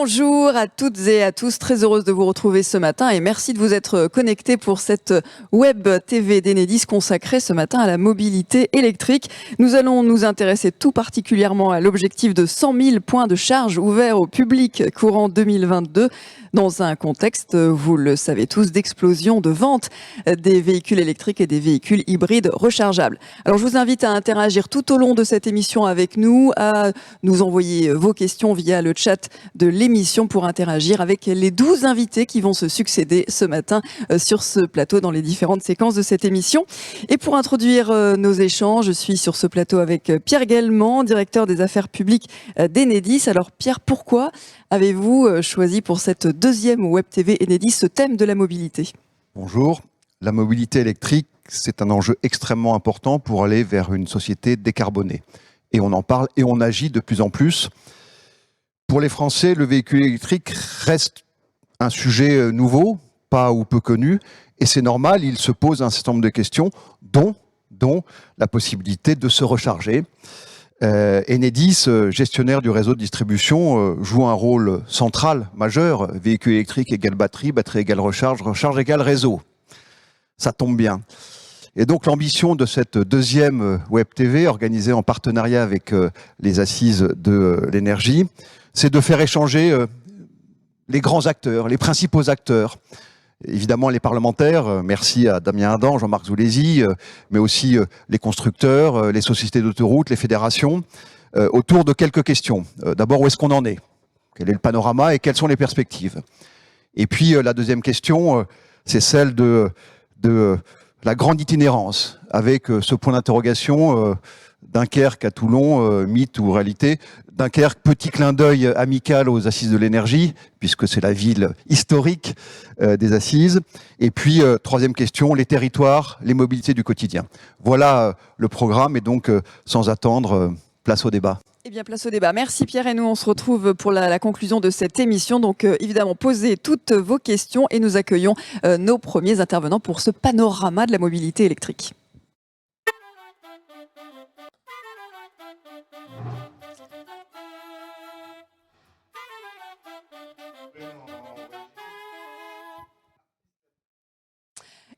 Bonjour à toutes et à tous, très heureuse de vous retrouver ce matin et merci de vous être connectés pour cette web TV d'Enedis consacrée ce matin à la mobilité électrique. Nous allons nous intéresser tout particulièrement à l'objectif de 100 000 points de charge ouverts au public courant 2022 dans un contexte, vous le savez tous, d'explosion de vente des véhicules électriques et des véhicules hybrides rechargeables. Alors je vous invite à interagir tout au long de cette émission avec nous, à nous envoyer vos questions via le chat de l'émission pour interagir avec les 12 invités qui vont se succéder ce matin sur ce plateau dans les différentes séquences de cette émission. Et pour introduire nos échanges, je suis sur ce plateau avec Pierre Guelmant, directeur des affaires publiques d'Enedis. Alors Pierre, pourquoi avez-vous choisi pour cette deuxième Web TV Enedis ce thème de la mobilité ? Bonjour. La mobilité électrique, c'est un enjeu extrêmement important pour aller vers une société décarbonée. Et on en parle et on agit de plus en plus. Pour les Français, le véhicule électrique reste un sujet nouveau, pas ou peu connu, et c'est normal, il se pose un certain nombre de questions, dont la possibilité de se recharger. Enedis, gestionnaire du réseau de distribution, joue un rôle central, majeur. Véhicule électrique égale batterie, batterie égale recharge, recharge égale réseau. Ça tombe bien. Et donc l'ambition de cette deuxième Web TV, organisée en partenariat avec les Assises de l'énergie, c'est de faire échanger les grands acteurs, les principaux acteurs. Évidemment les parlementaires, merci à Damien Adam, Jean-Marc Zoulesi, mais aussi les constructeurs, les sociétés d'autoroutes, les fédérations, autour de quelques questions. D'abord, où est-ce qu'on en est ? Quel est le panorama et quelles sont les perspectives ? Et puis la deuxième question, c'est celle de la grande itinérance, avec ce point d'interrogation, Dunkerque à Toulon, mythe ou réalité. Dunkerque, petit clin d'œil amical aux Assises de l'énergie, puisque c'est la ville historique des Assises. Et puis, troisième question, les territoires, les mobilités du quotidien. Voilà le programme, et donc, sans attendre, place au débat. Eh bien, place au débat. Merci Pierre, et nous on se retrouve pour la conclusion de cette émission. Donc évidemment, posez toutes vos questions et nous accueillons nos premiers intervenants pour ce panorama de la mobilité électrique.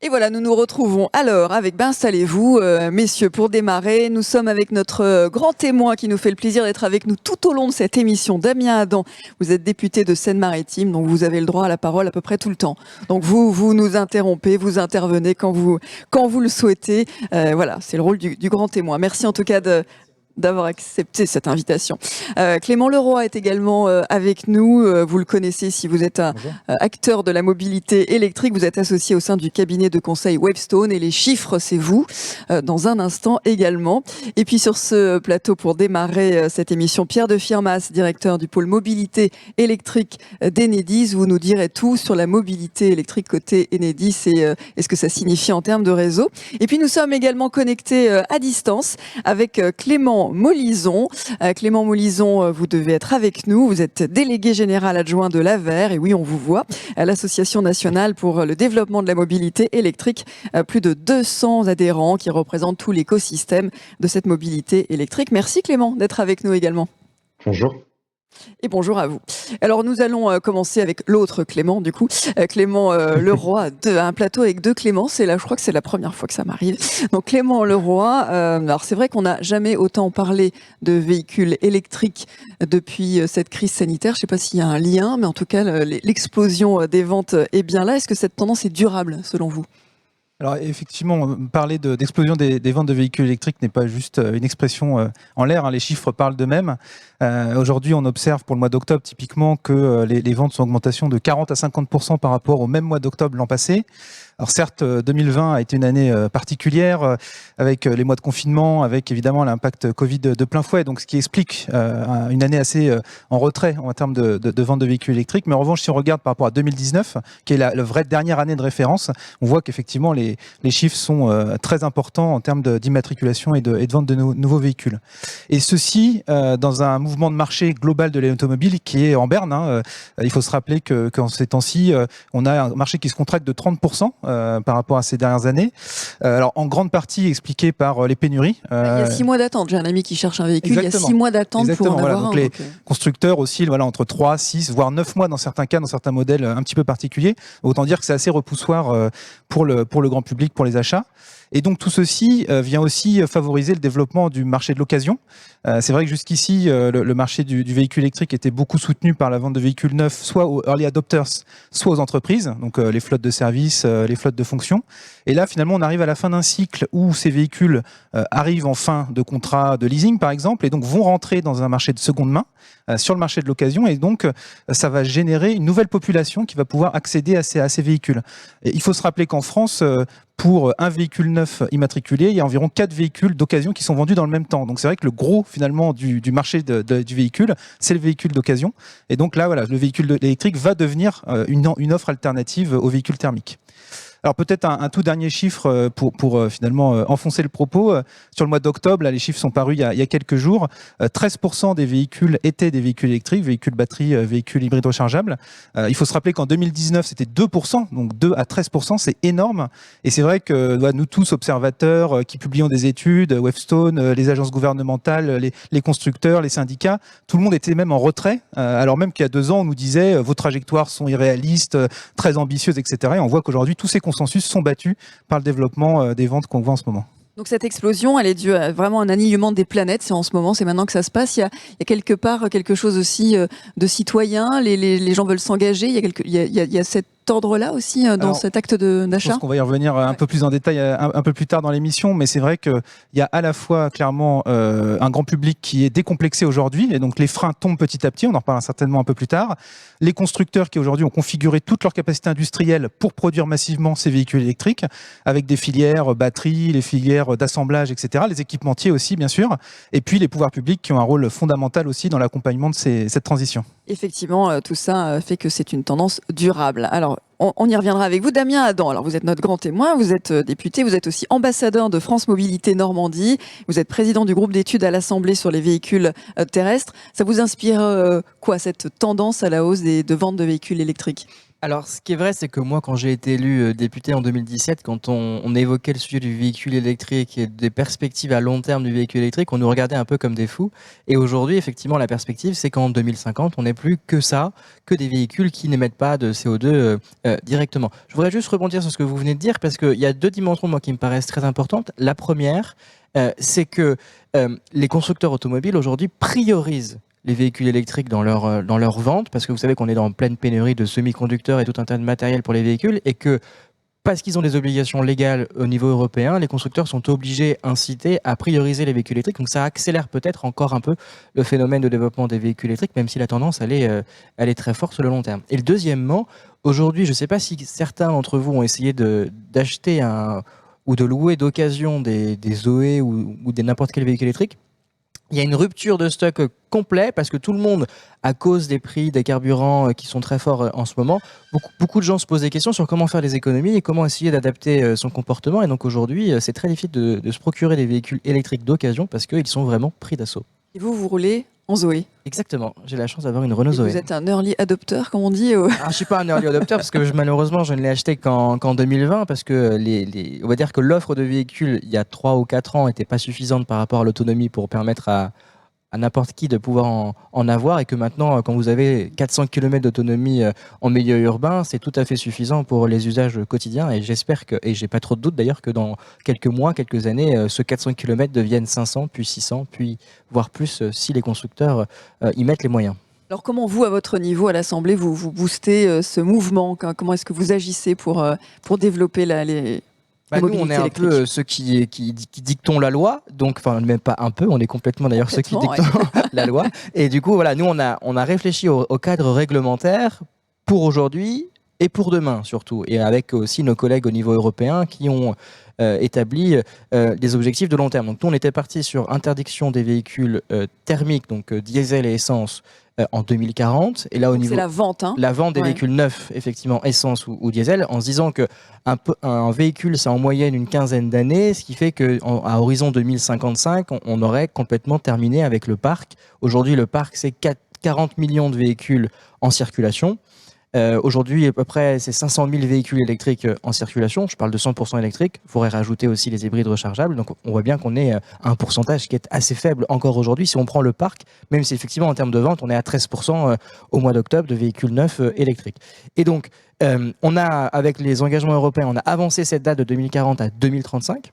Et voilà, nous nous retrouvons alors avec, installez-vous messieurs, pour démarrer. Nous sommes avec notre grand témoin qui nous fait le plaisir d'être avec nous tout au long de cette émission, Damien Adam. Vous êtes député de Seine-Maritime, donc vous avez le droit à la parole à peu près tout le temps. Donc vous nous interrompez, vous intervenez quand vous le souhaitez. Voilà, c'est le rôle du grand témoin. Merci en tout cas d'avoir accepté cette invitation. Clément Leroy est également avec nous. Vous le connaissez si vous êtes un acteur de la mobilité électrique. Vous êtes associé au sein du cabinet de conseil Webstone et les chiffres, c'est vous, dans un instant également. Et puis sur ce plateau, pour démarrer cette émission, Pierre de Firmas, directeur du pôle mobilité électrique d'Enedis. Vous nous direz tout sur la mobilité électrique côté Enedis et ce que ça signifie en termes de réseau. Et puis nous sommes également connectés à distance avec Clément Molison. Clément Molison, vous devez être avec nous. Vous êtes délégué général adjoint de l'AVER, et oui, on vous voit, à l'Association nationale pour le développement de la mobilité électrique. Plus de 200 adhérents qui représentent tout l'écosystème de cette mobilité électrique. Merci Clément d'être avec nous également. Bonjour. Et bonjour à vous. Alors nous allons commencer avec l'autre Clément, du coup, Clément Leroy, un plateau avec deux Cléments. Je crois que c'est la première fois que ça m'arrive. Donc Clément Leroy, alors c'est vrai qu'on n'a jamais autant parlé de véhicules électriques depuis cette crise sanitaire. Je ne sais pas s'il y a un lien, mais en tout cas l'explosion des ventes est bien là. Est-ce que cette tendance est durable selon vous ? Alors effectivement, parler d'explosion des ventes de véhicules électriques n'est pas juste une expression en l'air, hein, les chiffres parlent d'eux-mêmes. Aujourd'hui, on observe pour le mois d'octobre typiquement que les ventes sont en augmentation de 40 à 50% par rapport au même mois d'octobre l'an passé. Alors certes, 2020 a été une année particulière avec les mois de confinement, avec évidemment l'impact Covid de plein fouet, donc ce qui explique une année assez en retrait en termes de vente de véhicules électriques. Mais en revanche, si on regarde par rapport à 2019, qui est la vraie dernière année de référence, on voit qu'effectivement les chiffres sont très importants en termes d'immatriculation et de vente de nouveaux véhicules. Et ceci dans un mouvement de marché global de l'automobile qui est en berne. Il faut se rappeler qu'en ces temps-ci, on a un marché qui se contracte de 30%. par rapport à ces dernières années. Alors en grande partie expliqué par les pénuries. Il y a 6 mois d'attente. J'ai un ami qui cherche un véhicule. Exactement. Il y a 6 mois d'attente pour en avoir donc un. Les constructeurs oscillent entre 3, 6, voire 9 mois dans certains cas, dans certains modèles un petit peu particuliers. Autant dire que c'est assez repoussoir pour le grand public, pour les achats. Et donc tout ceci vient aussi favoriser le développement du marché de l'occasion. C'est vrai que jusqu'ici, le marché du véhicule électrique était beaucoup soutenu par la vente de véhicules neufs, soit aux early adopters, soit aux entreprises, donc les flottes de services, les flottes de fonction. Et là, finalement, on arrive à la fin d'un cycle où ces véhicules arrivent en fin de contrat de leasing, par exemple, et donc vont rentrer dans un marché de seconde main, sur le marché de l'occasion, et donc ça va générer une nouvelle population qui va pouvoir accéder à ces véhicules. Et il faut se rappeler qu'en France, pour un véhicule neuf immatriculé, il y a environ 4 véhicules d'occasion qui sont vendus dans le même temps. Donc c'est vrai que le gros finalement du marché du véhicule, c'est le véhicule d'occasion. Et donc là, voilà, le véhicule électrique va devenir une offre alternative au véhicule thermique. Alors peut-être un tout dernier chiffre pour finalement enfoncer le propos. Sur le mois d'octobre, là, les chiffres sont parus il y a quelques jours. 13% des véhicules étaient des véhicules électriques, véhicules batterie, véhicules hybrides rechargeables. Il faut se rappeler qu'en 2019, c'était 2%, donc 2 à 13%, c'est énorme. Et c'est vrai que nous tous, observateurs qui publions des études, Webstone, les agences gouvernementales, les constructeurs, les syndicats, tout le monde était même en retrait, alors même qu'il y a 2 ans, on nous disait vos trajectoires sont irréalistes, très ambitieuses, etc. Et on voit qu'aujourd'hui, tous ces consensus sont battus par le développement des ventes qu'on voit en ce moment. Donc cette explosion, elle est due à vraiment un alignement des planètes. C'est en ce moment, c'est maintenant que ça se passe. Il y a quelque part quelque chose aussi de citoyen. Les gens veulent s'engager. Il y a cet ordre-là aussi dans cet acte d'achat. Je pense qu'on va y revenir un peu plus en détail un peu plus tard dans l'émission, mais c'est vrai qu'il y a à la fois clairement un grand public qui est décomplexé aujourd'hui, et donc les freins tombent petit à petit, on en reparlera certainement un peu plus tard. Les constructeurs qui aujourd'hui ont configuré toute leur capacité industrielle pour produire massivement ces véhicules électriques, avec des filières batteries, les filières d'assemblage, etc., les équipementiers aussi bien sûr, et puis les pouvoirs publics qui ont un rôle fondamental aussi dans l'accompagnement de cette transition. Effectivement, tout ça fait que c'est une tendance durable. Alors, on y reviendra avec vous. Damien Adam, alors vous êtes notre grand témoin, vous êtes député, vous êtes aussi ambassadeur de France Mobilité Normandie, vous êtes président du groupe d'études à l'Assemblée sur les véhicules terrestres. Ça vous inspire quoi, cette tendance à la hausse de vente de véhicules électriques ? Alors, ce qui est vrai, c'est que moi, quand j'ai été élu député en 2017, quand on évoquait le sujet du véhicule électrique et des perspectives à long terme du véhicule électrique, on nous regardait un peu comme des fous. Et aujourd'hui, effectivement, la perspective, c'est qu'en 2050, on n'ait plus que ça, que des véhicules qui n'émettent pas de CO2 directement. Je voudrais juste rebondir sur ce que vous venez de dire, parce qu'il y a 2 dimensions, moi, qui me paraissent très importantes. La première, c'est que les constructeurs automobiles, aujourd'hui, priorisent les véhicules électriques dans leur vente, parce que vous savez qu'on est dans pleine pénurie de semi-conducteurs et tout un tas de matériel pour les véhicules, et que parce qu'ils ont des obligations légales au niveau européen, les constructeurs sont obligés, incités à prioriser les véhicules électriques. Donc ça accélère peut-être encore un peu le phénomène de développement des véhicules électriques, même si la tendance, elle est très forte sur le long terme. Et le deuxièmement, aujourd'hui, je ne sais pas si certains d'entre vous ont essayé d'acheter ou de louer d'occasion des Zoé ou des n'importe quel véhicule électrique. Il y a une rupture de stock complet parce que tout le monde, à cause des prix des carburants qui sont très forts en ce moment, beaucoup de gens se posent des questions sur comment faire des économies et comment essayer d'adapter son comportement. Et donc aujourd'hui, c'est très difficile de se procurer des véhicules électriques d'occasion parce qu'ils sont vraiment pris d'assaut. Et vous roulez en Zoé ? Exactement, j'ai la chance d'avoir une Renault Zoé. Vous êtes un early adopter, comme on dit Je ne suis pas un early adopter parce que malheureusement je ne l'ai acheté qu'en 2020 parce que on va dire que l'offre de véhicules il y a 3 ou 4 ans n'était pas suffisante par rapport à l'autonomie pour permettre à n'importe qui de pouvoir en avoir, et que maintenant quand vous avez 400 km d'autonomie en milieu urbain, c'est tout à fait suffisant pour les usages quotidiens, et j'espère et j'ai pas trop de doute d'ailleurs que dans quelques mois, quelques années, ce 400 km devienne 500 puis 600 puis voire plus si les constructeurs y mettent les moyens. Alors comment vous, à votre niveau, à l'Assemblée, vous boostez ce mouvement ? Comment est-ce que vous agissez pour développer les nous, on est un peu ceux qui dictons la loi, donc, enfin, même pas un peu, on est complètement d'ailleurs ceux qui dictent la loi. Et du coup, voilà, nous, on a réfléchi au cadre réglementaire pour aujourd'hui et pour demain surtout, et avec aussi nos collègues au niveau européen qui ont établi des objectifs de long terme. Donc nous, on était parti sur interdiction des véhicules thermiques, donc diesel et essence, en 2040. Et là, au niveau c'est la vente, la vente des véhicules neufs, effectivement, essence ou diesel, en se disant que un véhicule, c'est en moyenne une quinzaine d'années, ce qui fait qu'à horizon 2055, on aurait complètement terminé avec le parc. Aujourd'hui, le parc, c'est 40 millions de véhicules en circulation. Aujourd'hui, à peu près, c'est 500 000 véhicules électriques en circulation. Je parle de 100% électriques. Il faudrait rajouter aussi les hybrides rechargeables. Donc, on voit bien qu'on est à un pourcentage qui est assez faible encore aujourd'hui. Si on prend le parc, même si effectivement, en termes de vente, on est à 13% au mois d'octobre de véhicules neufs électriques. Et donc, on a, avec les engagements européens, on a avancé cette date de 2040 à 2035.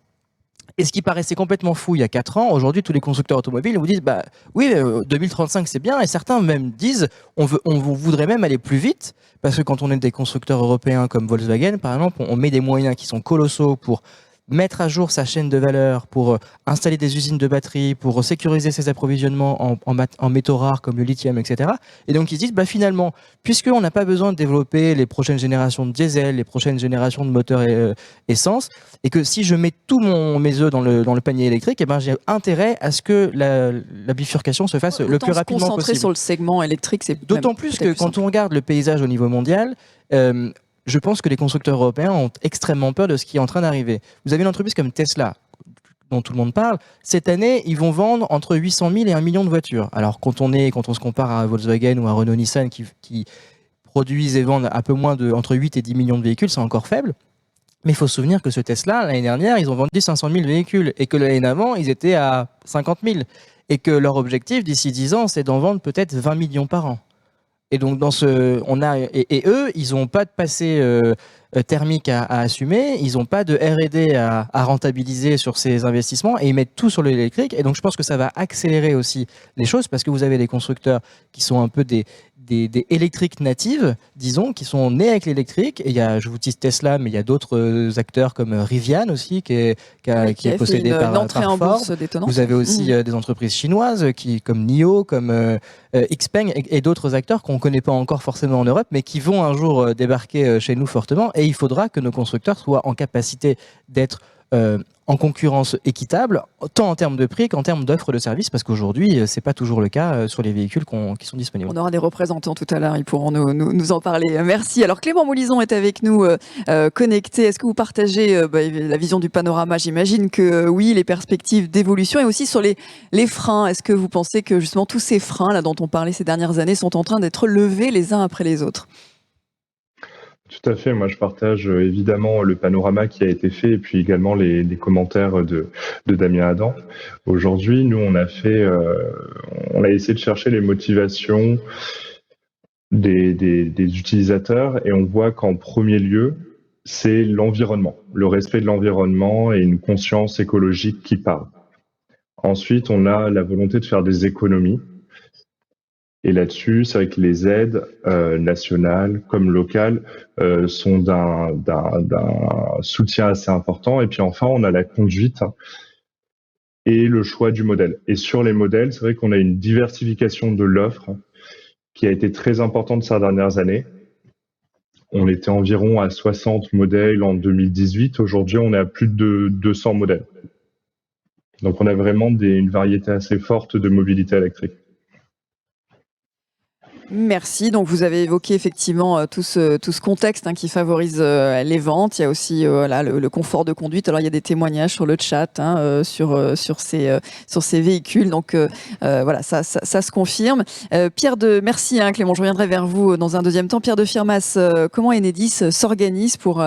Et ce qui paraissait complètement fou il y a 4 ans, aujourd'hui, tous les constructeurs automobiles vous disent bah oui, 2035 c'est bien, et certains même disent on voudrait même aller plus vite, parce que quand on est des constructeurs européens comme Volkswagen, par exemple, on met des moyens qui sont colossaux pour mettre à jour sa chaîne de valeur, pour installer des usines de batteries, pour sécuriser ses approvisionnements en métaux rares comme le lithium, etc. Et donc ils se disent, bah, finalement, puisqu'on n'a pas besoin de développer les prochaines générations de diesel, les prochaines générations de moteurs essence, et que si je mets tous mes œufs dans le panier électrique, eh ben, j'ai intérêt à ce que la bifurcation se fasse le plus rapidement possible. Concentrer sur le segment électrique, c'est d'autant plus que quand on regarde le paysage au niveau mondial, je pense que les constructeurs européens ont extrêmement peur de ce qui est en train d'arriver. Vous avez une entreprise comme Tesla, dont tout le monde parle. Cette année, ils vont vendre entre 800 000 et 1 million de voitures. Alors, quand on se compare à Volkswagen ou à Renault-Nissan qui produisent et vendent un peu moins entre 8 et 10 millions de véhicules, c'est encore faible. Mais il faut se souvenir que ce Tesla, l'année dernière, ils ont vendu 500 000 véhicules et que l'année d'avant, ils étaient à 50 000. Et que leur objectif, d'ici 10 ans, c'est d'en vendre peut-être 20 millions par an. Et donc, et eux, ils n'ont pas de passé thermique à assumer, ils n'ont pas de R&D à rentabiliser sur ces investissements, et ils mettent tout sur l'électrique. Et donc, je pense que ça va accélérer aussi les choses, parce que vous avez des constructeurs qui sont un peu des électriques natives, disons, qui sont nés avec l'électrique. Et je vous dis Tesla, mais il y a d'autres acteurs comme Rivian aussi, qui est possédé par Ford. Vous avez aussi des entreprises chinoises comme NIO, comme Xpeng et d'autres acteurs qu'on ne connaît pas encore forcément en Europe, mais qui vont un jour débarquer chez nous fortement. Et il faudra que nos constructeurs soient en capacité d'être en concurrence équitable, tant en termes de prix qu'en termes d'offres de services, parce qu'aujourd'hui, ce n'est pas toujours le cas sur les véhicules qui sont disponibles. On aura des représentants tout à l'heure, ils pourront nous en parler. Merci. Alors Clément Moulison est avec nous, connecté. Est-ce que vous partagez la vision du panorama? J'imagine que oui, les perspectives d'évolution, et aussi sur les freins. Est-ce que vous pensez que justement tous ces freins là dont on parlait ces dernières années sont en train d'être levés les uns après les autres? Tout à fait, moi je partage évidemment le panorama qui a été fait et puis également les commentaires de Damien Adam. Aujourd'hui, nous on a essayé de chercher les motivations des utilisateurs, et on voit qu'en premier lieu, c'est l'environnement, le respect de l'environnement et une conscience écologique qui parle. Ensuite, on a la volonté de faire des économies. Et là-dessus, c'est vrai que les aides nationales comme locales sont d'un soutien assez important. Et puis enfin, on a la conduite et le choix du modèle. Et sur les modèles, c'est vrai qu'on a une diversification de l'offre qui a été très importante ces dernières années. On était environ à 60 modèles en 2018. Aujourd'hui, on est à plus de 200 modèles. Donc on a vraiment une variété assez forte de mobilité électrique. Merci. Donc, vous avez évoqué effectivement tout ce contexte qui favorise les ventes. Il y a aussi le confort de conduite. Alors, il y a des témoignages sur le chat sur ces véhicules. Donc, voilà, ça se confirme. Merci Clément. Je reviendrai vers vous dans un deuxième temps. Pierre de Firmas, comment Enedis s'organise pour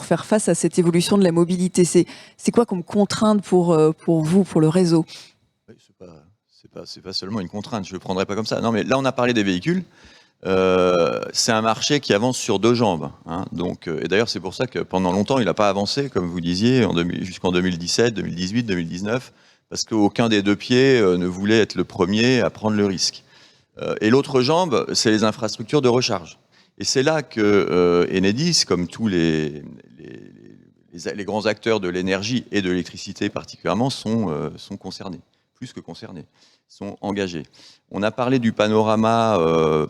faire face à cette évolution de la mobilité? C'est quoi comme contrainte pour vous, pour le réseau? C'est pas seulement une contrainte, je le prendrai pas comme ça. Non, mais là, on a parlé des véhicules. C'est un marché qui avance sur 2 jambes. Donc, et d'ailleurs, c'est pour ça que pendant longtemps, il n'a pas avancé, comme vous disiez, jusqu'en 2017, 2018, 2019, parce qu'aucun des 2 pieds ne voulait être le premier à prendre le risque. Et l'autre jambe, c'est les infrastructures de recharge. Et c'est là que Enedis, comme tous les grands acteurs de l'énergie et de l'électricité particulièrement, sont concernés, plus que concernés, sont engagés. On a parlé du panorama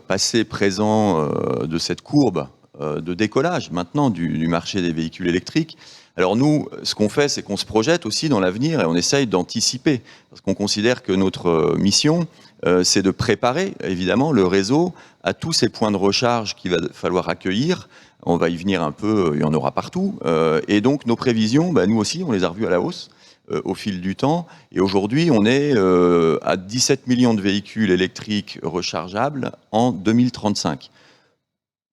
passé, présent de cette courbe de décollage maintenant du marché des véhicules électriques. Alors nous, ce qu'on fait, c'est qu'on se projette aussi dans l'avenir et on essaye d'anticiper, parce qu'on considère que notre mission, c'est de préparer évidemment le réseau à tous ces points de recharge qu'il va falloir accueillir. On va y venir un peu, il y en aura partout. Et donc nos prévisions, nous aussi, on les a revues à la hausse au fil du temps. Et aujourd'hui, on est à 17 millions de véhicules électriques rechargeables en 2035.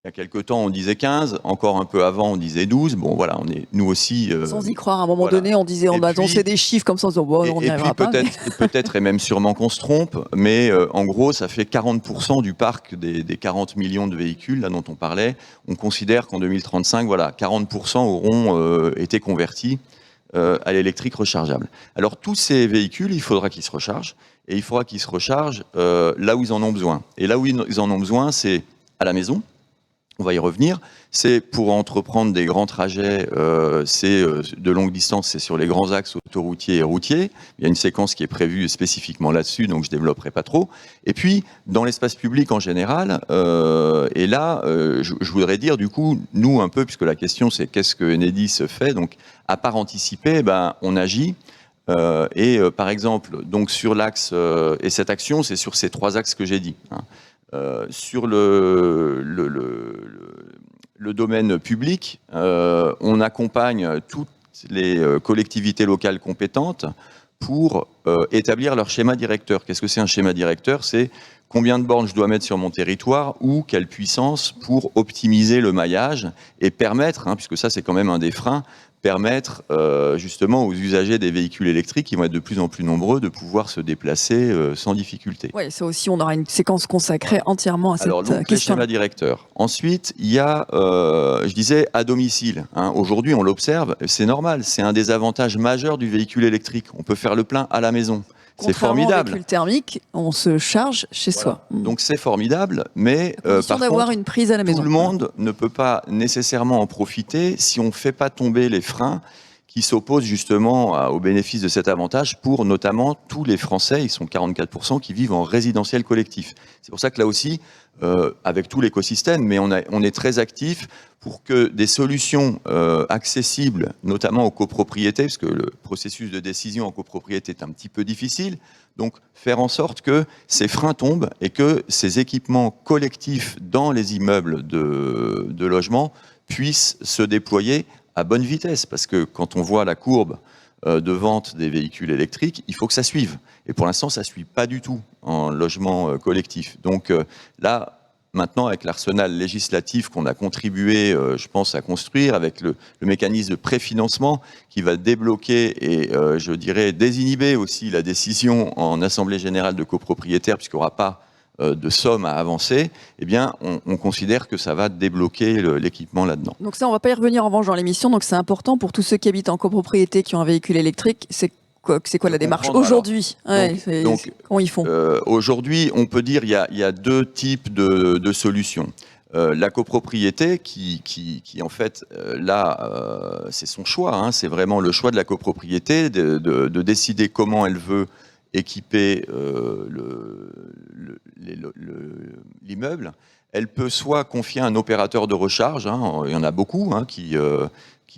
Il y a quelques temps, on disait 15, encore un peu avant, on disait 12. Bon, voilà, on est nous aussi. Sans y croire, à un moment voilà. donné, on disait, on annonçait des chiffres comme ça, on se disait, bon, on n'y arrivera pas. Peut-être et même sûrement qu'on se trompe, mais en gros, ça fait 40% du parc des 40 millions de véhicules là, dont on parlait. On considère qu'en 2035, voilà, 40% auront été convertis à l'électrique rechargeable. Alors, tous ces véhicules, il faudra qu'ils se rechargent, et il faudra qu'ils se rechargent là où ils en ont besoin. Et là où ils en ont besoin, c'est à la maison. On va y revenir. C'est pour entreprendre des grands trajets, c'est de longue distance, c'est sur les grands axes autoroutiers et routiers. Il y a une séquence qui est prévue spécifiquement là-dessus, donc je ne développerai pas trop. Et puis, dans l'espace public en général, et là, je voudrais dire, du coup, nous un peu, puisque la question c'est qu'est-ce que Enedis fait, donc à part anticiper, ben, on agit. Par exemple, donc sur l'axe, et cette action, c'est sur ces 3 axes que j'ai dit. Hein. Sur le domaine public, on accompagne toutes les collectivités locales compétentes pour établir leur schéma directeur. Qu'est-ce que c'est un schéma directeur? C'est combien de bornes je dois mettre sur mon territoire ou quelle puissance pour optimiser le maillage et permettre, hein, puisque ça c'est quand même un des freins, permettre justement aux usagers des véhicules électriques qui vont être de plus en plus nombreux de pouvoir se déplacer sans difficulté. Oui, ça aussi, on aura une séquence consacrée entièrement à cette Alors, donc, question. les schémas directeurs. Ensuite, il y a, je disais, à domicile. Hein. Aujourd'hui, on l'observe, c'est normal, c'est un des avantages majeurs du véhicule électrique. On peut faire le plein à la maison. C'est formidable. Au véhicule thermique, on se charge chez soi. Donc c'est formidable, mais par d'avoir une prise à la maison. Tout le monde ne peut pas nécessairement en profiter si on ne fait pas tomber les freins qui s'opposent justement au bénéfice de cet avantage pour notamment tous les Français, ils sont 44%, qui vivent en résidentiel collectif. C'est pour ça que là aussi, avec tout l'écosystème, mais on est très actif pour que des solutions accessibles, notamment aux copropriétés, parce que le processus de décision en copropriété est un petit peu difficile, donc faire en sorte que ces freins tombent et que ces équipements collectifs dans les immeubles de logement puissent se déployer à bonne vitesse, parce que quand on voit la courbe de vente des véhicules électriques, il faut que ça suive. Et pour l'instant, ça ne suit pas du tout en logement collectif. Donc là, maintenant, avec l'arsenal législatif qu'on a contribué, je pense, à construire, avec le mécanisme de préfinancement qui va débloquer et, je dirais, désinhiber aussi la décision en Assemblée générale de copropriétaires, puisqu'il n'y aura pas de somme à avancer, eh bien, on considère que ça va débloquer l'équipement là-dedans. Donc ça, on ne va pas y revenir en revanche dans l'émission. Donc c'est important pour tous ceux qui habitent en copropriété, qui ont un véhicule électrique. C'est quoi la démarche aujourd'hui? Comment ils font? Aujourd'hui, on peut dire qu'il y a 2 types de solutions. La copropriété qui en fait, là, c'est son choix. Hein, c'est vraiment le choix de la copropriété de décider comment elle veut équiper l'immeuble. Elle peut soit confier à un opérateur de recharge, hein, il y en a beaucoup hein, qui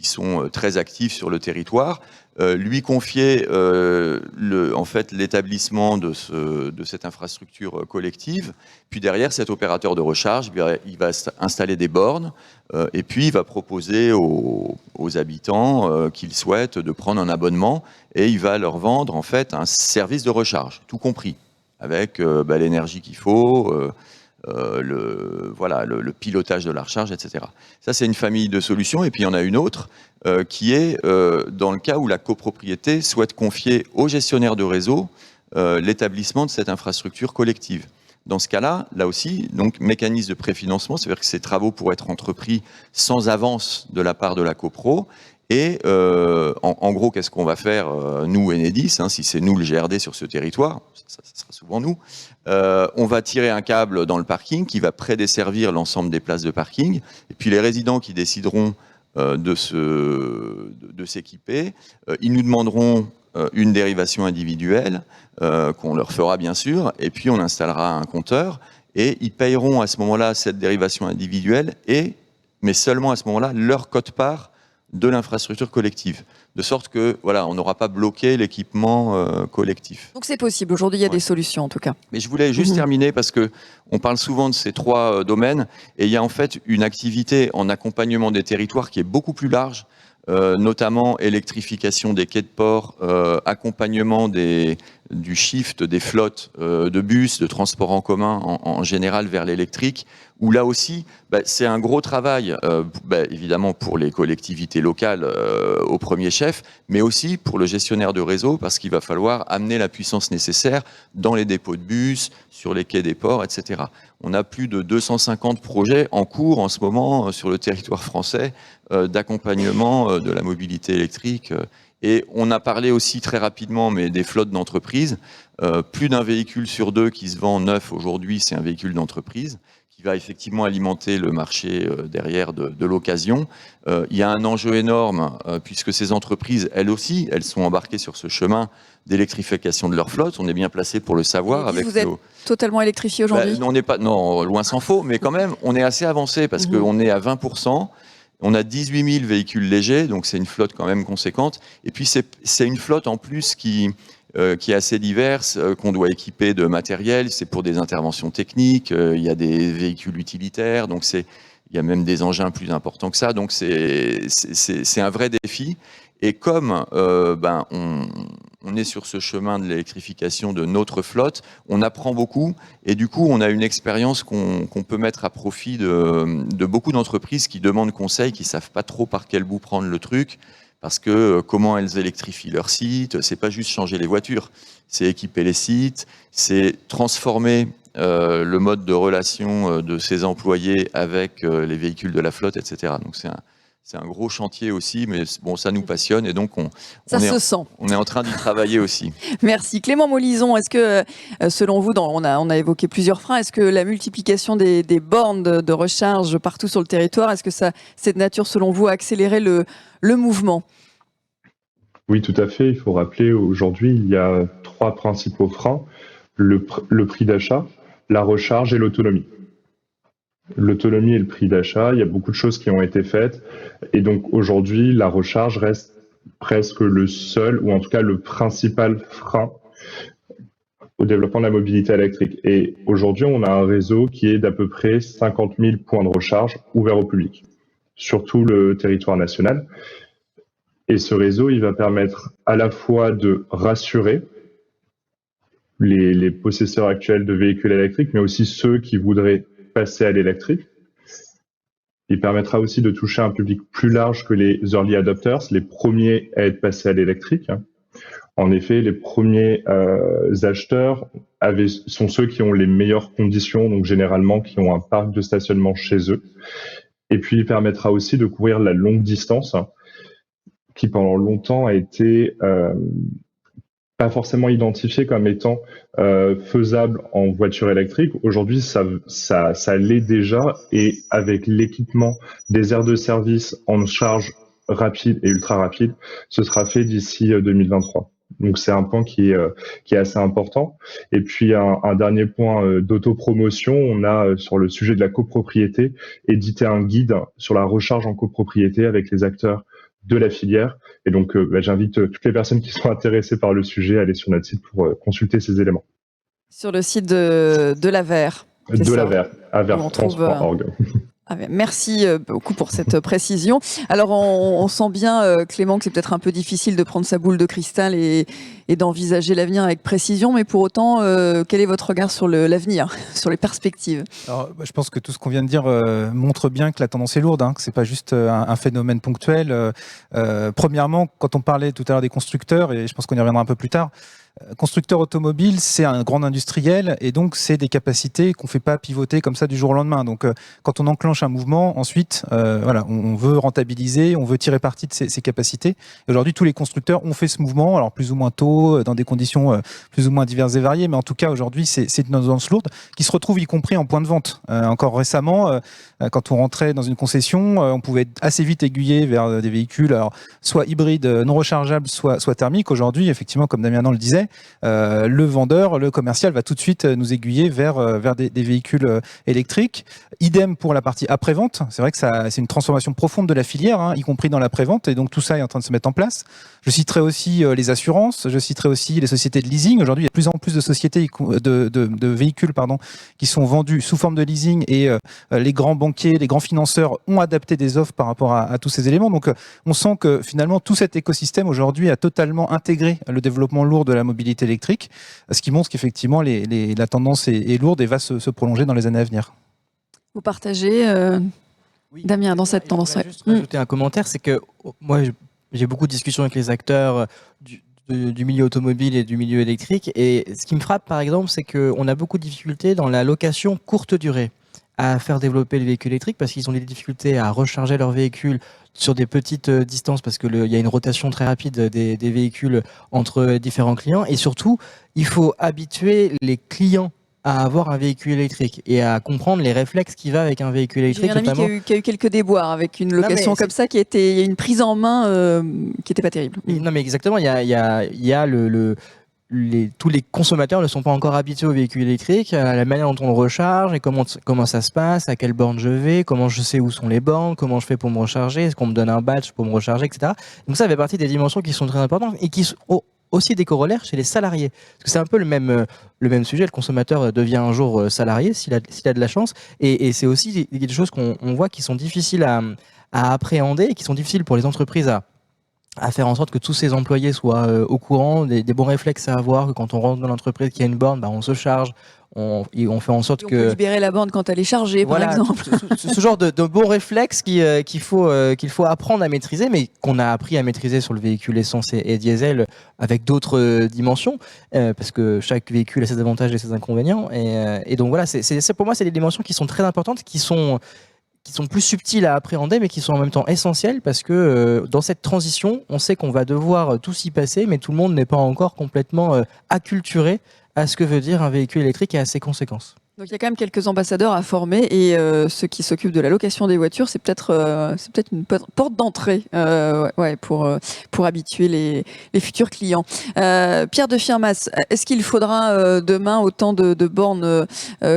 sont très actifs sur le territoire, lui confier en fait, l'établissement de cette infrastructure collective, puis derrière cet opérateur de recharge, il va installer des bornes et puis il va proposer aux habitants qu'ils souhaitent de prendre un abonnement et il va leur vendre en fait un service de recharge, tout compris, avec l'énergie qu'il faut, le pilotage de la recharge, etc. Ça, c'est une famille de solutions. Et puis, il y en a une autre qui est dans le cas où la copropriété souhaite confier au gestionnaire de réseau l'établissement de cette infrastructure collective. Dans ce cas-là, là aussi, donc, mécanisme de préfinancement, c'est-à-dire que ces travaux pourraient être entrepris sans avance de la part de la copro. Et en gros, qu'est-ce qu'on va faire, nous, Enedis, hein, si c'est nous le GRD sur ce territoire, ça sera souvent nous, on va tirer un câble dans le parking qui va prédesservir l'ensemble des places de parking. Et puis les résidents qui décideront de s'équiper, ils nous demanderont une dérivation individuelle qu'on leur fera bien sûr, et puis on installera un compteur, et ils payeront à ce moment-là cette dérivation individuelle, mais seulement à ce moment-là, leur quote-part de l'infrastructure collective, de sorte que voilà, on n'aura pas bloqué l'équipement collectif. Donc c'est possible, aujourd'hui il y a des solutions en tout cas. Mais je voulais juste terminer parce que on parle souvent de ces 3 domaines, et il y a en fait une activité en accompagnement des territoires qui est beaucoup plus large, notamment électrification des quais de port, accompagnement des du shift des flottes de bus, de transport en commun en général vers l'électrique, où là aussi, c'est un gros travail, évidemment pour les collectivités locales au premier chef, mais aussi pour le gestionnaire de réseau, parce qu'il va falloir amener la puissance nécessaire dans les dépôts de bus, sur les quais des ports, etc. On a plus de 250 projets en cours en ce moment sur le territoire français d'accompagnement de la mobilité électrique. Et on a parlé aussi très rapidement, mais des flottes d'entreprises. Plus d'un véhicule sur deux qui se vend neuf aujourd'hui, c'est un véhicule d'entreprise qui va effectivement alimenter le marché derrière de l'occasion. Il y a un enjeu énorme puisque ces entreprises, elles aussi, elles sont embarquées sur ce chemin d'électrification de leur flotte. On est bien placé pour le savoir. Vous êtes totalement électrifié aujourd'hui? On n'est pas, non, loin s'en faut, mais quand même, on est assez avancé parce qu'on est à 20%. On a 18 000 véhicules légers, donc c'est une flotte quand même conséquente. Et puis c'est une flotte en plus qui est assez diverse, qu'on doit équiper de matériel. C'est pour des interventions techniques. Il y a des véhicules utilitaires, donc il y a même des engins plus importants que ça. Donc c'est un vrai défi. Et comme on est sur ce chemin de l'électrification de notre flotte, on apprend beaucoup et du coup on a une expérience qu'on peut mettre à profit de beaucoup d'entreprises qui demandent conseil, qui savent pas trop par quel bout prendre le truc, parce que comment elles électrifient leur site, c'est pas juste changer les voitures, c'est équiper les sites, c'est transformer le mode de relation de ces employés avec les véhicules de la flotte, etc. Donc c'est un gros chantier aussi, mais bon, ça nous passionne et donc on est en train d'y travailler aussi. Merci. Clément Molison, est-ce que, selon vous, on a évoqué plusieurs freins, est-ce que la multiplication des bornes de recharge partout sur le territoire, est-ce que c'est de nature, selon vous, à accélérer le mouvement? Oui, tout à fait. Il faut rappeler, aujourd'hui, il y a 3 principaux freins. Le prix d'achat, la recharge et l'autonomie. L'autonomie et le prix d'achat, il y a beaucoup de choses qui ont été faites. Et donc aujourd'hui, la recharge reste presque le seul, ou en tout cas le principal frein au développement de la mobilité électrique. Et aujourd'hui, on a un réseau qui est d'à peu près 50 000 points de recharge ouverts au public, sur tout le territoire national. Et ce réseau, il va permettre à la fois de rassurer les possesseurs actuels de véhicules électriques, mais aussi ceux qui voudraient passer à l'électrique. Il permettra aussi de toucher un public plus large que les early adopters, les premiers à être passés à l'électrique. En effet, les premiers acheteurs sont ceux qui ont les meilleures conditions, donc généralement qui ont un parc de stationnement chez eux. Et puis, il permettra aussi de couvrir la longue distance, qui pendant longtemps a été pas forcément identifié comme étant faisable en voiture électrique. Aujourd'hui, ça l'est déjà, et avec l'équipement des aires de service en charge rapide et ultra rapide, ce sera fait d'ici 2023. Donc c'est un point qui est assez important. Et puis un dernier point d'autopromotion, on a sur le sujet de la copropriété édité un guide sur la recharge en copropriété avec les acteurs de la filière. Et donc, j'invite toutes les personnes qui sont intéressées par le sujet à aller sur notre site pour consulter ces éléments. Sur le site de l'AVER. De l'AVER, avertrans.org. Merci beaucoup pour cette précision. Alors, on sent bien, Clément, que c'est peut-être un peu difficile de prendre sa boule de cristal et d'envisager l'avenir avec précision, mais pour autant, quel est votre regard sur l'avenir, sur les perspectives? Alors, je pense que tout ce qu'on vient de dire montre bien que la tendance est lourde, que ce n'est pas juste un phénomène ponctuel. Premièrement, quand on parlait tout à l'heure des constructeurs, et je pense qu'on y reviendra un peu plus tard, constructeur automobile, c'est un grand industriel et donc c'est des capacités qu'on ne fait pas pivoter comme ça du jour au lendemain. Donc quand on enclenche un mouvement, ensuite, on veut rentabiliser, on veut tirer parti de ces capacités. Et aujourd'hui, tous les constructeurs ont fait ce mouvement, alors plus ou moins tôt, dans des conditions plus ou moins diverses et variées, mais en tout cas aujourd'hui, c'est une tendance lourde qui se retrouve y compris en point de vente. Encore récemment, quand on rentrait dans une concession, on pouvait être assez vite aiguillé vers des véhicules, alors, soit hybrides non rechargeables, soit thermiques. Aujourd'hui, effectivement, comme Damien le disait, le vendeur, le commercial va tout de suite nous aiguiller vers des véhicules électriques. Idem pour la partie après-vente. C'est vrai que c'est une transformation profonde de la filière, y compris dans l'après-vente, et donc tout ça est en train de se mettre en place. Je citerai aussi les assurances, je citerai aussi les sociétés de leasing. Aujourd'hui, il y a de plus en plus de sociétés de véhicules qui sont vendus sous forme de leasing, et les grands banquiers, les grands financeurs ont adapté des offres par rapport à tous ces éléments. Donc on sent que finalement tout cet écosystème aujourd'hui a totalement intégré le développement lourd de la mobilité mobilité électrique, ce qui montre qu'effectivement la tendance est lourde et va se prolonger dans les années à venir. Vous partagez, Damien, dans cette tendance. Je voudrais juste rajouter un commentaire, c'est que moi, j'ai beaucoup de discussions avec les acteurs du milieu automobile et du milieu électrique. Et ce qui me frappe, par exemple, c'est qu'on a beaucoup de difficultés dans la location courte durée à faire développer les véhicules électriques parce qu'ils ont des difficultés à recharger leurs véhicules sur des petites distances parce qu'il y a une rotation très rapide des véhicules entre différents clients. Et surtout, il faut habituer les clients à avoir un véhicule électrique et à comprendre les réflexes qui va avec un véhicule électrique. J'ai un ami qui a eu quelques déboires avec une location comme ça, il y a une prise en main qui n'était pas terrible. Non mais exactement, il y a tous les consommateurs ne sont pas encore habitués aux véhicules électriques, à la manière dont on le recharge et comment ça se passe, à quelle borne je vais, comment je sais où sont les bornes, comment je fais pour me recharger, est-ce qu'on me donne un badge pour me recharger, etc. Donc ça fait partie des dimensions qui sont très importantes et qui sont aussi des corollaires chez les salariés. Parce que c'est un peu le même sujet, le consommateur devient un jour salarié s'il a de la chance et c'est aussi des choses qu'on voit qui sont difficiles à appréhender et qui sont difficiles pour les entreprises à faire en sorte que tous ces employés soient au courant des bons réflexes à avoir, que quand on rentre dans l'entreprise qu'il y a une borne, on se charge, on fait en sorte on peut libérer la borne quand elle est chargée, voilà, par exemple. Ce genre de bons réflexes qu'il faut apprendre à maîtriser, mais qu'on a appris à maîtriser sur le véhicule essence et diesel avec d'autres dimensions, parce que chaque véhicule a ses avantages et ses inconvénients. Et donc voilà, pour moi, c'est des dimensions qui sont très importantes, qui sont plus subtiles à appréhender, mais qui sont en même temps essentielles parce que dans cette transition, on sait qu'on va devoir tous y passer, mais tout le monde n'est pas encore complètement acculturé à ce que veut dire un véhicule électrique et à ses conséquences. Donc il y a quand même quelques ambassadeurs à former et ceux qui s'occupent de la location des voitures, c'est peut-être une porte d'entrée pour habituer les futurs clients. Pierre de Firmas, est-ce qu'il faudra demain autant de bornes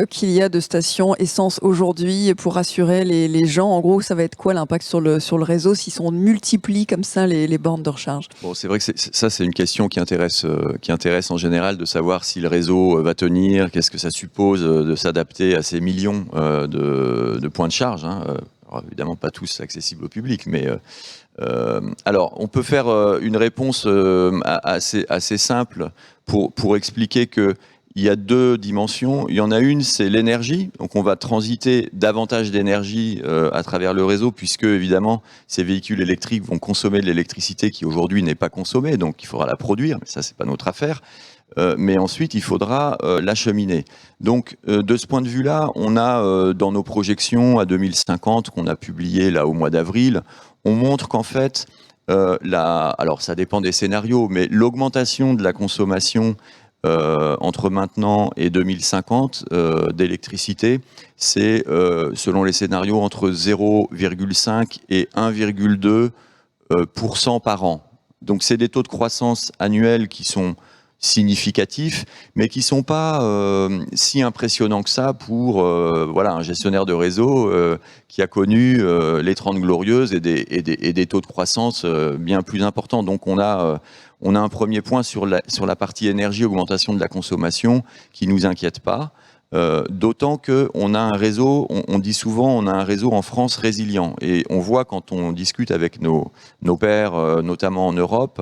qu'il y a de stations essence aujourd'hui pour rassurer les gens? En gros, ça va être quoi l'impact sur le réseau si on multiplie comme ça les bornes de recharge? Bon, c'est vrai que c'est une question qui intéresse en général, de savoir si le réseau va tenir, qu'est-ce que ça suppose de s'adapter à ces millions de points de charge. Alors, évidemment, pas tous accessibles au public, mais alors on peut faire une réponse assez simple pour expliquer que il y a deux dimensions. Il y en a une, c'est l'énergie. Donc on va transiter davantage d'énergie à travers le réseau, puisque évidemment ces véhicules électriques vont consommer de l'électricité qui aujourd'hui n'est pas consommée, donc il faudra la produire, mais ça c'est pas notre affaire. Mais ensuite, il faudra l'acheminer. Donc, de ce point de vue-là, on a dans nos projections à 2050, qu'on a publiées là au mois d'avril, on montre qu'en fait, alors ça dépend des scénarios, mais l'augmentation de la consommation entre maintenant et 2050 d'électricité, c'est, selon les scénarios, entre 0,5 et 1,2% par an. Donc, c'est des taux de croissance annuels qui sont significatifs, mais qui ne sont pas si impressionnants que ça pour un gestionnaire de réseau qui a connu les 30 glorieuses et des taux de croissance bien plus importants. Donc on a un premier point sur la partie énergie, augmentation de la consommation, qui ne nous inquiète pas. D'autant qu'on a un réseau, on dit souvent, on a un réseau en France résilient. Et on voit quand on discute avec nos pairs, notamment en Europe,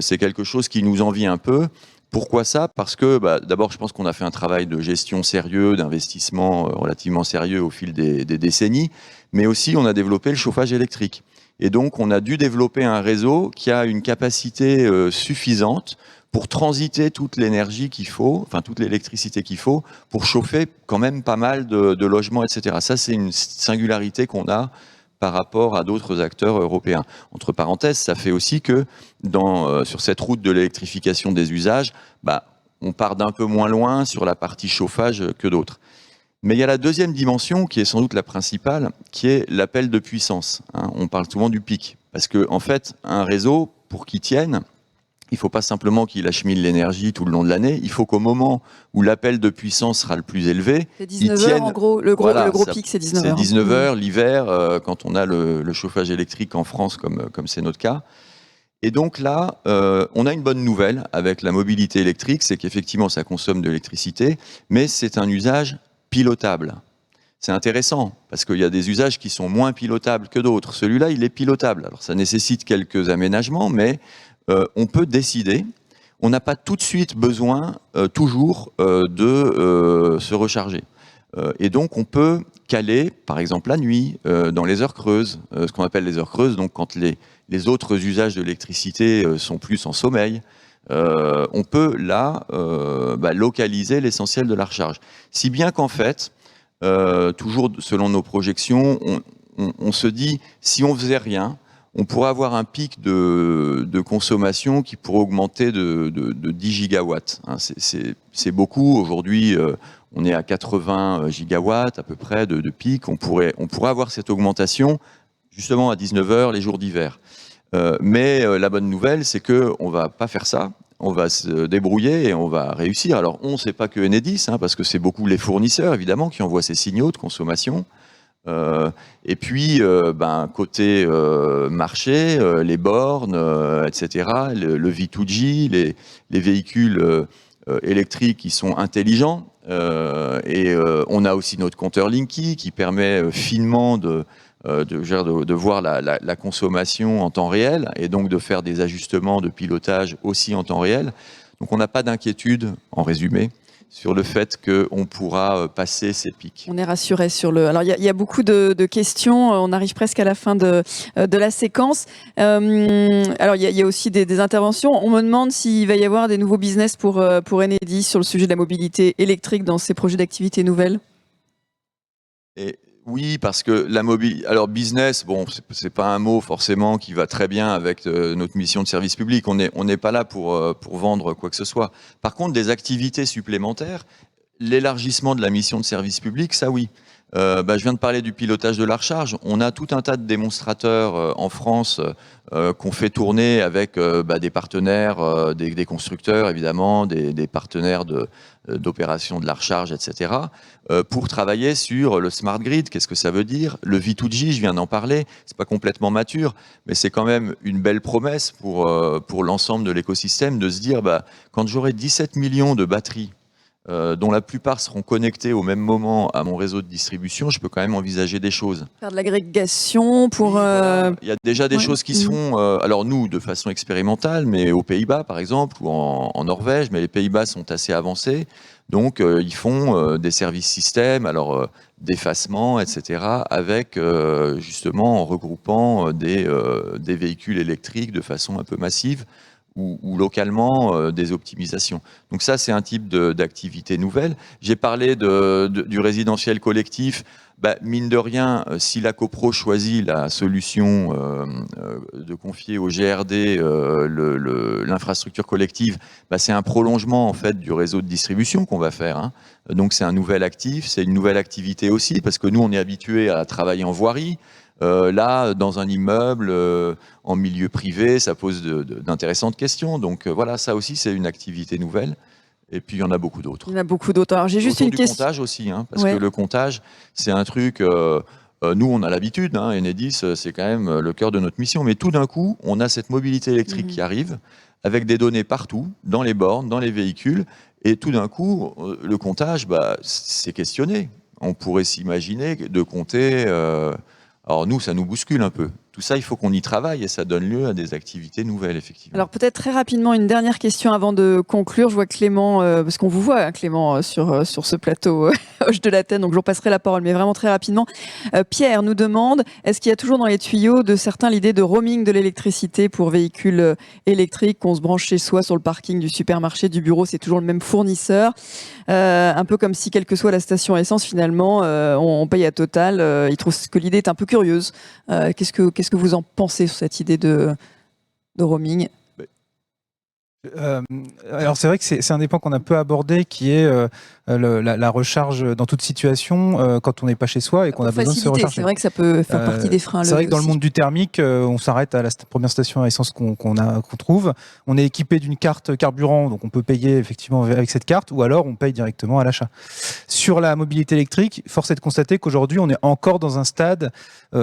c'est quelque chose qui nous envie un peu. Pourquoi ça? Parce que d'abord, je pense qu'on a fait un travail de gestion sérieux, d'investissement relativement sérieux au fil des décennies, mais aussi on a développé le chauffage électrique. Et donc on a dû développer un réseau qui a une capacité suffisante pour transiter toute l'énergie qu'il faut, enfin toute l'électricité qu'il faut, pour chauffer quand même pas mal de logements, etc. Ça, c'est une singularité qu'on a par rapport à d'autres acteurs européens. Entre parenthèses, ça fait aussi que sur cette route de l'électrification des usages, on part d'un peu moins loin sur la partie chauffage que d'autres. Mais il y a la deuxième dimension, qui est sans doute la principale, qui est l'appel de puissance. On parle souvent du pic, parce que en fait, un réseau, pour qu'il tienne, il ne faut pas simplement qu'il achemine l'énergie tout le long de l'année, il faut qu'au moment où l'appel de puissance sera le plus élevé, c'est 19 heures en gros, le gros pic c'est 19 heures. C'est 19 heures l'hiver, quand on a le chauffage électrique en France comme c'est notre cas. Et donc là, on a une bonne nouvelle avec la mobilité électrique, c'est qu'effectivement ça consomme de l'électricité, mais c'est un usage pilotable. C'est intéressant, parce qu'il y a des usages qui sont moins pilotables que d'autres. Celui-là, il est pilotable. Alors ça nécessite quelques aménagements, mais on peut décider on n'a pas tout de suite besoin, toujours, de se recharger. Et donc, on peut caler, par exemple, la nuit, dans les heures creuses, ce qu'on appelle les heures creuses, donc quand les autres usages de l'électricité sont plus en sommeil, on peut là localiser l'essentiel de la recharge. Si bien qu'en fait, toujours selon nos projections, on se dit, si on faisait rien, on pourrait avoir un pic de consommation qui pourrait augmenter de 10 gigawatts. Hein, c'est beaucoup. Aujourd'hui, on est à 80 gigawatts à peu près de pic. On pourrait avoir cette augmentation justement à 19h les jours d'hiver. Mais la bonne nouvelle, c'est qu'on ne va pas faire ça. On va se débrouiller et on va réussir. Alors, c'est pas que Enedis, hein, parce que c'est beaucoup les fournisseurs, évidemment, qui envoient ces signaux de consommation. Et puis, côté marché, les bornes, etc., le V2G, les véhicules électriques qui sont intelligents. On a aussi notre compteur Linky qui permet finement de voir la consommation en temps réel et donc de faire des ajustements de pilotage aussi en temps réel. Donc on n'a pas d'inquiétude, en résumé, sur le fait qu'on pourra passer ces pics. On est rassuré sur le... Alors, il y a beaucoup de questions. On arrive presque à la fin de la séquence. Alors, il y a aussi des interventions. On me demande s'il va y avoir des nouveaux business pour Enedis sur le sujet de la mobilité électrique dans ces projets d'activité nouvelles. Oui, parce que la mobilité... Alors, business, bon, c'est pas un mot forcément qui va très bien avec notre mission de service public. On n'est pas là pour vendre quoi que ce soit. Par contre, des activités supplémentaires, l'élargissement de la mission de service public, ça oui. Je viens de parler du pilotage de la recharge. On a tout un tas de démonstrateurs en France qu'on fait tourner avec des partenaires, des constructeurs évidemment, des partenaires d'opération de la recharge, etc. Pour travailler sur le smart grid. Qu'est-ce que ça veut dire? Le V2G, je viens d'en parler, c'est pas complètement mature, mais c'est quand même une belle promesse pour l'ensemble de l'écosystème de se dire, quand j'aurai 17 millions de batteries, dont la plupart seront connectés au même moment à mon réseau de distribution, je peux quand même envisager des choses. Faire de l'agrégation pour... Voilà. Il y a déjà des choses qui se font, alors nous, de façon expérimentale, mais aux Pays-Bas, par exemple, ou en Norvège, mais les Pays-Bas sont assez avancés, donc ils font des services systèmes, alors d'effacement, etc., avec justement en regroupant des véhicules électriques de façon un peu massive, ou localement des optimisations. Donc ça, c'est un type d'activité nouvelle. J'ai parlé du résidentiel collectif. Mine de rien, si la copro choisit la solution de confier au GRD l'infrastructure collective, c'est un prolongement en fait du réseau de distribution qu'on va faire. Hein. Donc c'est un nouvel actif, c'est une nouvelle activité aussi, parce que nous, on est habitués à travailler en voirie. Là, dans un immeuble, en milieu privé, ça pose d'intéressantes questions. Donc voilà, ça aussi, c'est une activité nouvelle. Et puis, il y en a beaucoup d'autres. Il y en a beaucoup d'autres. Alors, j'ai juste une question. Le comptage aussi, hein, parce que le comptage, c'est un truc... nous, on a l'habitude, hein, Enedis, c'est quand même le cœur de notre mission. Mais tout d'un coup, on a cette mobilité électrique qui arrive, avec des données partout, dans les bornes, dans les véhicules. Et tout d'un coup, le comptage, c'est questionné. On pourrait s'imaginer de compter... Alors nous, ça nous bouscule un peu. Tout ça, il faut qu'on y travaille et ça donne lieu à des activités nouvelles, effectivement. Alors peut-être très rapidement, une dernière question avant de conclure. Je vois Clément, parce qu'on vous voit, hein, Clément, sur ce plateau Hoche de l'Athènes, donc je vous passerai la parole, mais vraiment très rapidement. Pierre nous demande, est-ce qu'il y a toujours dans les tuyaux de certains l'idée de roaming de l'électricité pour véhicules électriques, qu'on se branche chez soi sur le parking du supermarché, du bureau, c'est toujours le même fournisseur, un peu comme si, quelle que soit la station essence, finalement, on paye à Total. Il trouve que l'idée est un peu curieuse. Qu'est-ce que vous en pensez sur cette idée de roaming? Alors c'est vrai que c'est un des points qu'on a peu abordé, qui est la recharge dans toute situation quand on n'est pas chez soi et qu'on a besoin de se recharger. C'est vrai que ça peut faire partie des freins. C'est vrai que dans le monde du thermique, on s'arrête à la première station à essence qu'on trouve. On est équipé d'une carte carburant, donc on peut payer effectivement avec cette carte, ou alors on paye directement à l'achat. Sur la mobilité électrique, force est de constater qu'aujourd'hui on est encore dans un stade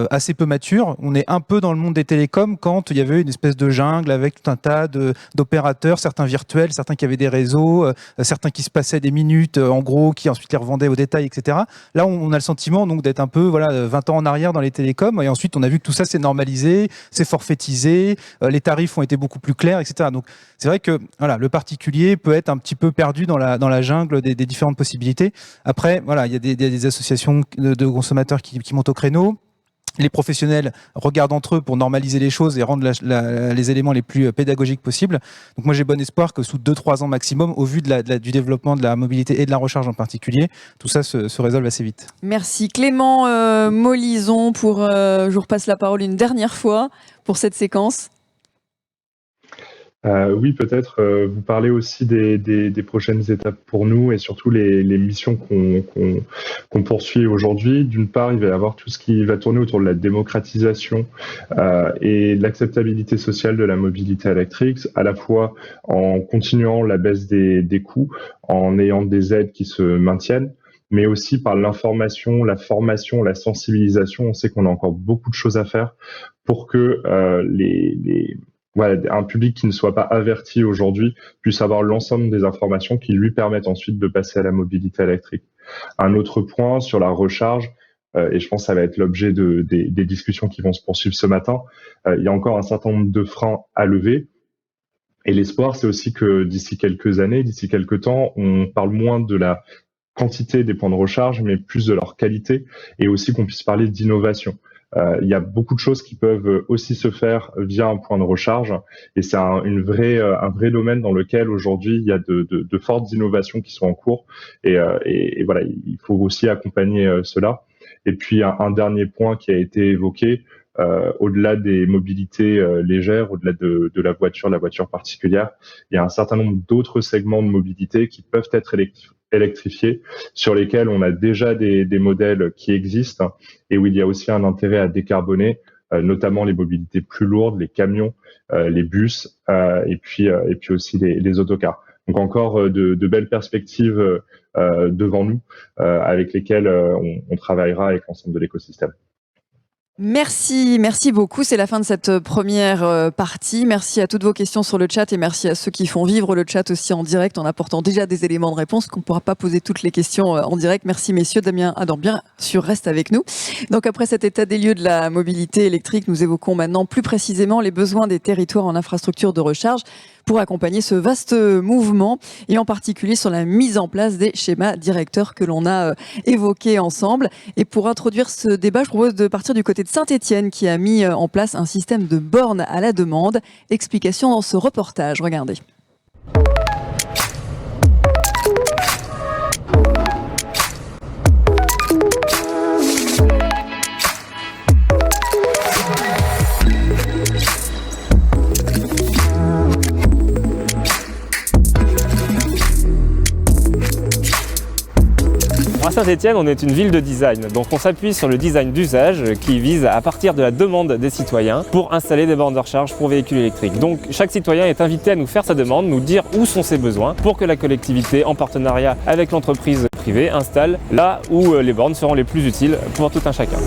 assez peu mature. On est un peu dans le monde des télécoms quand il y avait une espèce de jungle avec tout un tas d'opérateurs revendeurs, certains virtuels, certains qui avaient des réseaux, certains qui se passaient des minutes en gros, qui ensuite les revendaient au détail, etc. Là, on a le sentiment donc d'être un peu 20 ans en arrière dans les télécoms, et ensuite on a vu que tout ça s'est normalisé, c'est forfaitisé, les tarifs ont été beaucoup plus clairs, etc. Donc c'est vrai que le particulier peut être un petit peu perdu dans la jungle des différentes possibilités. Après, il y a des associations de consommateurs qui montent au créneau. Les professionnels regardent entre eux pour normaliser les choses et rendre les éléments les plus pédagogiques possibles. Donc moi j'ai bon espoir que sous 2-3 ans maximum, au vu du développement de la mobilité et de la recharge en particulier, tout ça se résolve assez vite. Merci Clément Molison je vous repasse la parole une dernière fois pour cette séquence. Oui, peut-être. Vous parlez aussi des prochaines étapes pour nous et surtout les missions qu'on poursuit aujourd'hui. D'une part, il va y avoir tout ce qui va tourner autour de la démocratisation et l'acceptabilité sociale de la mobilité électrique, à la fois en continuant la baisse des coûts, en ayant des aides qui se maintiennent, mais aussi par l'information, la formation, la sensibilisation. On sait qu'on a encore beaucoup de choses à faire pour que un public qui ne soit pas averti aujourd'hui puisse avoir l'ensemble des informations qui lui permettent ensuite de passer à la mobilité électrique. Un autre point sur la recharge, et je pense que ça va être l'objet des discussions qui vont se poursuivre ce matin, il y a encore un certain nombre de freins à lever. Et l'espoir, c'est aussi que d'ici quelques années, d'ici quelques temps, on parle moins de la quantité des points de recharge, mais plus de leur qualité, et aussi qu'on puisse parler d'innovation. Il y a beaucoup de choses qui peuvent aussi se faire via un point de recharge, et c'est un vrai domaine dans lequel aujourd'hui il y a de fortes innovations qui sont en cours, et voilà, il faut aussi accompagner cela. Et puis un dernier point qui a été évoqué, au-delà des mobilités légères, au-delà de la voiture particulière, il y a un certain nombre d'autres segments de mobilité qui peuvent être électrifiés, sur lesquels on a déjà des modèles qui existent et où il y a aussi un intérêt à décarboner, notamment les mobilités plus lourdes, les camions, les bus et puis aussi les autocars. Donc encore de belles perspectives devant nous avec lesquelles on travaillera avec l'ensemble de l'écosystème. Merci beaucoup. C'est la fin de cette première partie. Merci à toutes vos questions sur le chat et merci à ceux qui font vivre le chat aussi en direct en apportant déjà des éléments de réponse qu'on ne pourra pas poser toutes les questions en direct. Merci messieurs. Damien Adam, bien sûr, reste avec nous. Donc après cet état des lieux de la mobilité électrique, nous évoquons maintenant plus précisément les besoins des territoires en infrastructure de recharge pour accompagner ce vaste mouvement et en particulier sur la mise en place des schémas directeurs que l'on a évoqués ensemble. Et pour introduire ce débat, je propose de partir du côté de Saint-Étienne qui a mis en place un système de bornes à la demande. Explication dans ce reportage, regardez. À Saint-Étienne, on est une ville de design, donc on s'appuie sur le design d'usage qui vise à partir de la demande des citoyens pour installer des bornes de recharge pour véhicules électriques. Donc chaque citoyen est invité à nous faire sa demande, nous dire où sont ses besoins pour que la collectivité, en partenariat avec l'entreprise privée, installe là où les bornes seront les plus utiles pour tout un chacun.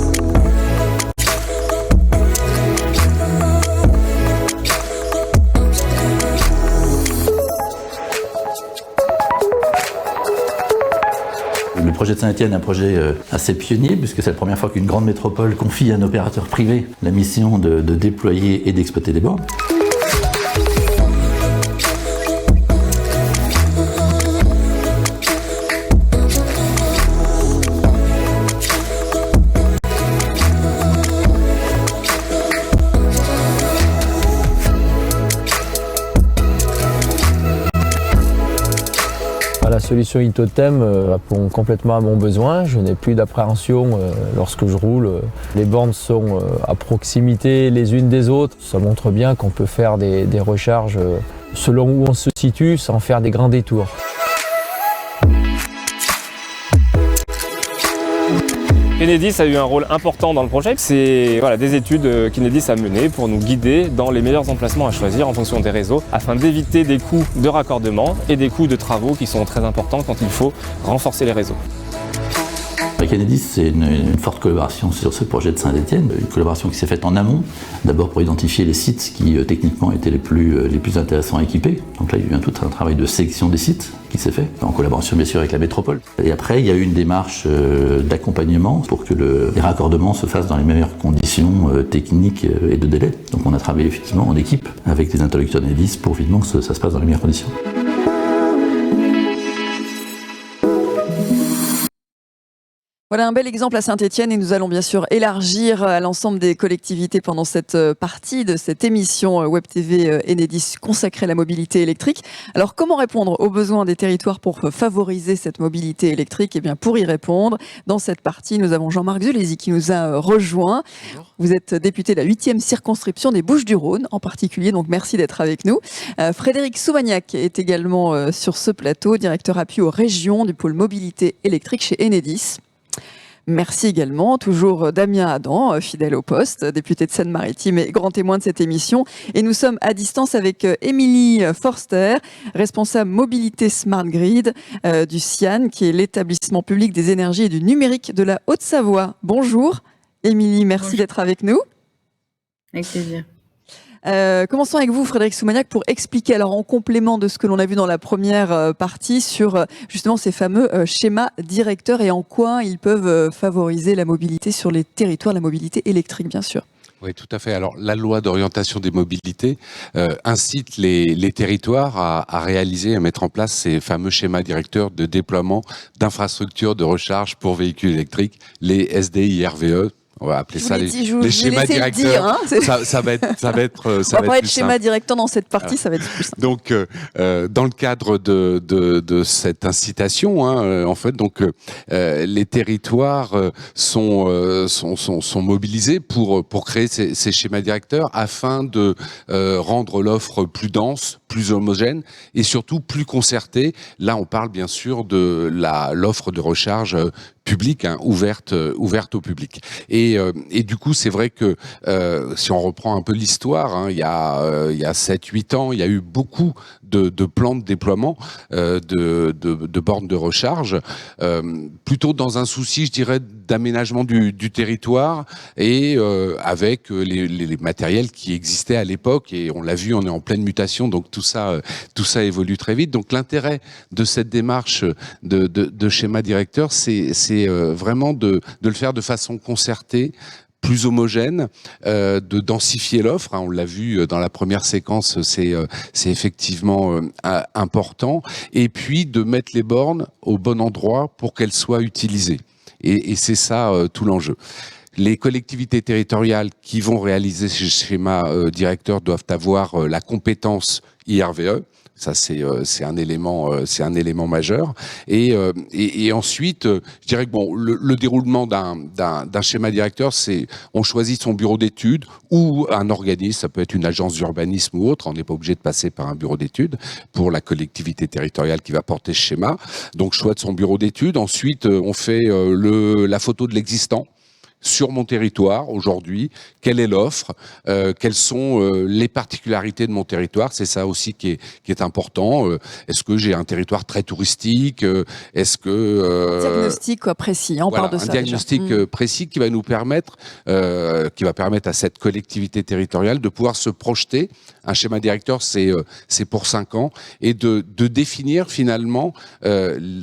Le projet de Saint-Étienne est un projet assez pionnier puisque c'est la première fois qu'une grande métropole confie à un opérateur privé la mission de déployer et d'exploiter des bornes. La solution e-Totem répond complètement à mon besoin. Je n'ai plus d'appréhension lorsque je roule. Les bornes sont à proximité les unes des autres. Ça montre bien qu'on peut faire des recharges selon où on se situe sans faire des grands détours. Enedis a eu un rôle important dans le projet. C'est des études qu'Enedis a menées pour nous guider dans les meilleurs emplacements à choisir en fonction des réseaux afin d'éviter des coûts de raccordement et des coûts de travaux qui sont très importants quand il faut renforcer les réseaux. Avec Enedis, c'est une forte collaboration sur ce projet de Saint-Étienne, une collaboration qui s'est faite en amont, d'abord pour identifier les sites qui techniquement étaient les plus intéressants à équiper. Donc là, il y a eu tout un travail de sélection des sites qui s'est fait, en collaboration bien sûr avec la métropole. Et après, il y a eu une démarche d'accompagnement pour que les raccordements se fassent dans les meilleures conditions techniques et de délai. Donc on a travaillé effectivement en équipe avec des interlocuteurs d'Enedis pour évidemment que ça se passe dans les meilleures conditions. Voilà un bel exemple à Saint-Étienne et nous allons bien sûr élargir à l'ensemble des collectivités pendant cette partie de cette émission Web TV Enedis consacrée à la mobilité électrique. Alors comment répondre aux besoins des territoires pour favoriser cette mobilité électrique? Eh bien pour y répondre, dans cette partie, nous avons Jean-Marc Zulesi qui nous a rejoint. Bonjour. Vous êtes député de la 8e circonscription des Bouches-du-Rhône en particulier, donc merci d'être avec nous. Frédéric Soumagnac est également sur ce plateau, directeur appui aux régions du pôle mobilité électrique chez Enedis. Merci également, toujours Damien Adam, fidèle au poste, député de Seine-Maritime et grand témoin de cette émission. Et nous sommes à distance avec Émilie Forster, responsable mobilité Smart Grid du SIAN, qui est l'établissement public des énergies et du numérique de la Haute-Savoie. Bonjour Émilie, merci d'être avec nous. Avec plaisir. Commençons avec vous, Frédéric Soumagnac, pour expliquer, alors en complément de ce que l'on a vu dans la première partie, sur justement ces fameux schémas directeurs et en quoi ils peuvent favoriser la mobilité sur les territoires, la mobilité électrique, bien sûr. Oui, tout à fait. Alors, la loi d'orientation des mobilités incite les territoires à réaliser, à mettre en place ces fameux schémas directeurs de déploiement d'infrastructures de recharge pour véhicules électriques, les SDI-RVE. On va appeler ça les schémas directeurs. Ça va être on va pas être schéma directeur dans cette partie, ça va être plus simple. Donc, dans le cadre de cette incitation, en fait, donc les territoires sont mobilisés pour créer ces schémas directeurs afin de rendre l'offre plus dense, plus homogène et surtout plus concertée. Là, on parle bien sûr de l'offre de recharge publique, ouverte au public. Et du coup, c'est vrai que si on reprend un peu l'histoire, il y a 7-8 ans, il y a eu beaucoup de plans de déploiement de bornes de recharge, plutôt dans un souci, je dirais, d'aménagement du territoire et avec les matériels qui existaient à l'époque. Et on l'a vu, on est en pleine mutation, donc tout ça évolue très vite. Donc l'intérêt de cette démarche de schéma directeur, c'est vraiment de le faire de façon concertée, plus homogène, de densifier l'offre. On l'a vu dans la première séquence, c'est effectivement important. Et puis de mettre les bornes au bon endroit pour qu'elles soient utilisées. Et c'est ça tout l'enjeu. Les collectivités territoriales qui vont réaliser ces schémas directeurs doivent avoir la compétence IRVE. Ça, c'est un élément majeur. Et ensuite, je dirais que bon, le déroulement d'un schéma directeur, c'est on choisit son bureau d'études ou un organisme, ça peut être une agence d'urbanisme ou autre. On n'est pas obligé de passer par un bureau d'études pour la collectivité territoriale qui va porter ce schéma. Donc, choix de son bureau d'études. Ensuite, on fait la photo de l'existant. Sur mon territoire aujourd'hui, quelle est l'offre, quelles sont les particularités de mon territoire, c'est ça aussi qui est important. Est-ce que j'ai un territoire très touristique, est-ce que diagnostic quoi, précis, on parle de ça. Un diagnostic précis qui va nous permettre, qui va permettre à cette collectivité territoriale de pouvoir se projeter. Un schéma directeur, c'est pour 5 ans et de définir finalement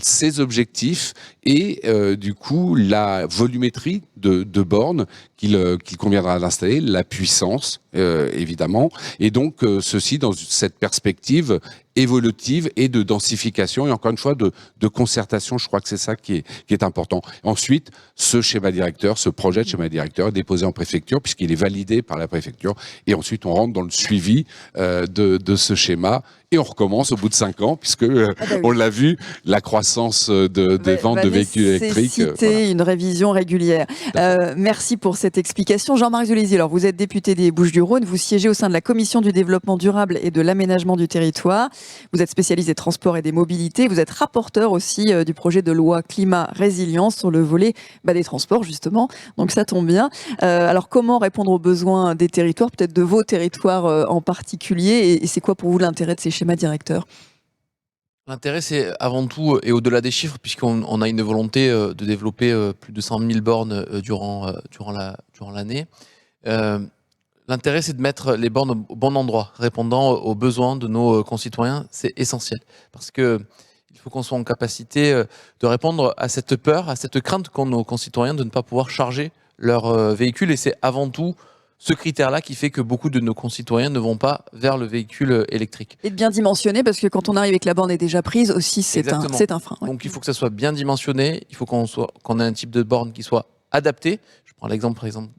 ses objectifs et du coup la volumétrie de bornes qu'il conviendra d'installer, la puissance évidemment, et donc ceci dans cette perspective évolutive et de densification et encore une fois de concertation. Je crois que c'est ça qui est important. Ensuite, ce schéma directeur, ce projet de schéma directeur est déposé en préfecture puisqu'il est validé par la préfecture et ensuite on rentre dans le suivi de ce schéma et on recommence au bout de 5 ans puisque on l'a vu, la croissance des ventes de véhicules électriques. Voilà. Une révision régulière. Merci pour cette explication. Jean-Marc Zulesi, alors vous êtes député des Bouches-du-Rhône, vous siégez au sein de la commission du développement durable et de l'aménagement du territoire. Vous êtes spécialiste des transports et des mobilités. Vous êtes rapporteur aussi du projet de loi climat résilience sur le volet des transports justement. Donc ça tombe bien. Alors comment répondre aux besoins des territoires, peut-être de vos territoires en particulier, et c'est quoi pour vous l'intérêt de ces schémas directeurs ? L'intérêt, c'est avant tout, et au-delà des chiffres, puisqu'on a une volonté de développer plus de 100 000 bornes durant l'année. L'intérêt, c'est de mettre les bornes au bon endroit, répondant aux besoins de nos concitoyens. C'est essentiel. Parce que il faut qu'on soit en capacité de répondre à cette peur, à cette crainte qu'ont nos concitoyens de ne pas pouvoir charger leur véhicule. Et c'est avant tout ce critère-là qui fait que beaucoup de nos concitoyens ne vont pas vers le véhicule électrique. Et de bien dimensionner, parce que quand on arrive et que la borne est déjà prise, aussi, c'est un frein. Ouais. Donc il faut que ça soit bien dimensionné, il faut qu'on ait un type de borne qui soit adapté. Je prends l'exemple, par exemple,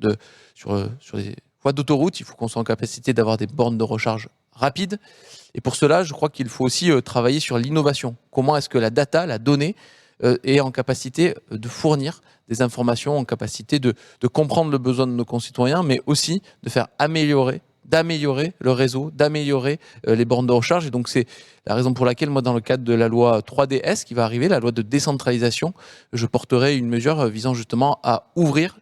sur les voies d'autoroute, il faut qu'on soit en capacité d'avoir des bornes de recharge rapides. Et pour cela, je crois qu'il faut aussi travailler sur l'innovation. Comment est-ce que la data, la donnée, est en capacité de fournir des informations, en capacité de comprendre le besoin de nos concitoyens, mais aussi d'améliorer le réseau, d'améliorer les bornes de recharge. Et donc c'est la raison pour laquelle moi, dans le cadre de la loi 3DS qui va arriver, la loi de décentralisation, je porterai une mesure visant justement à ouvrir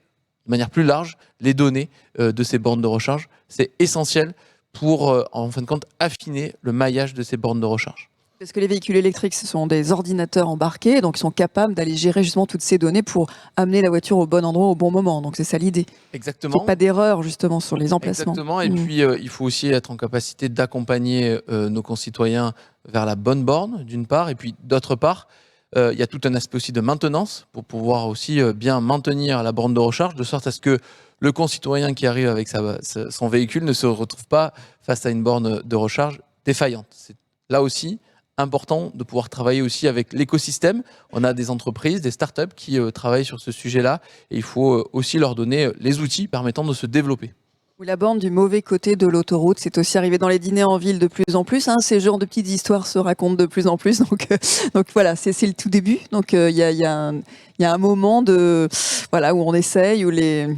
de manière plus large les données de ces bornes de recharge. C'est essentiel pour, en fin de compte, affiner le maillage de ces bornes de recharge. Parce que les véhicules électriques, ce sont des ordinateurs embarqués, donc ils sont capables d'aller gérer justement toutes ces données pour amener la voiture au bon endroit au bon moment. Donc c'est ça l'idée. Exactement. Qu'il n'y ait pas d'erreur justement sur les emplacements. Exactement. Et puis il faut aussi être en capacité d'accompagner nos concitoyens vers la bonne borne, d'une part, et puis d'autre part, il y a tout un aspect aussi de maintenance pour pouvoir aussi bien maintenir la borne de recharge, de sorte à ce que le concitoyen qui arrive avec son véhicule ne se retrouve pas face à une borne de recharge défaillante. C'est là aussi important de pouvoir travailler aussi avec l'écosystème. On a des entreprises, des startups qui travaillent sur ce sujet-là et il faut aussi leur donner les outils permettant de se développer. Ou la borne du mauvais côté de l'autoroute, c'est aussi arrivé dans les dîners en ville de plus en plus. Hein. Ces genres de petites histoires se racontent de plus en plus. Donc voilà, c'est le tout début. Donc il y a un moment où on essaye, où les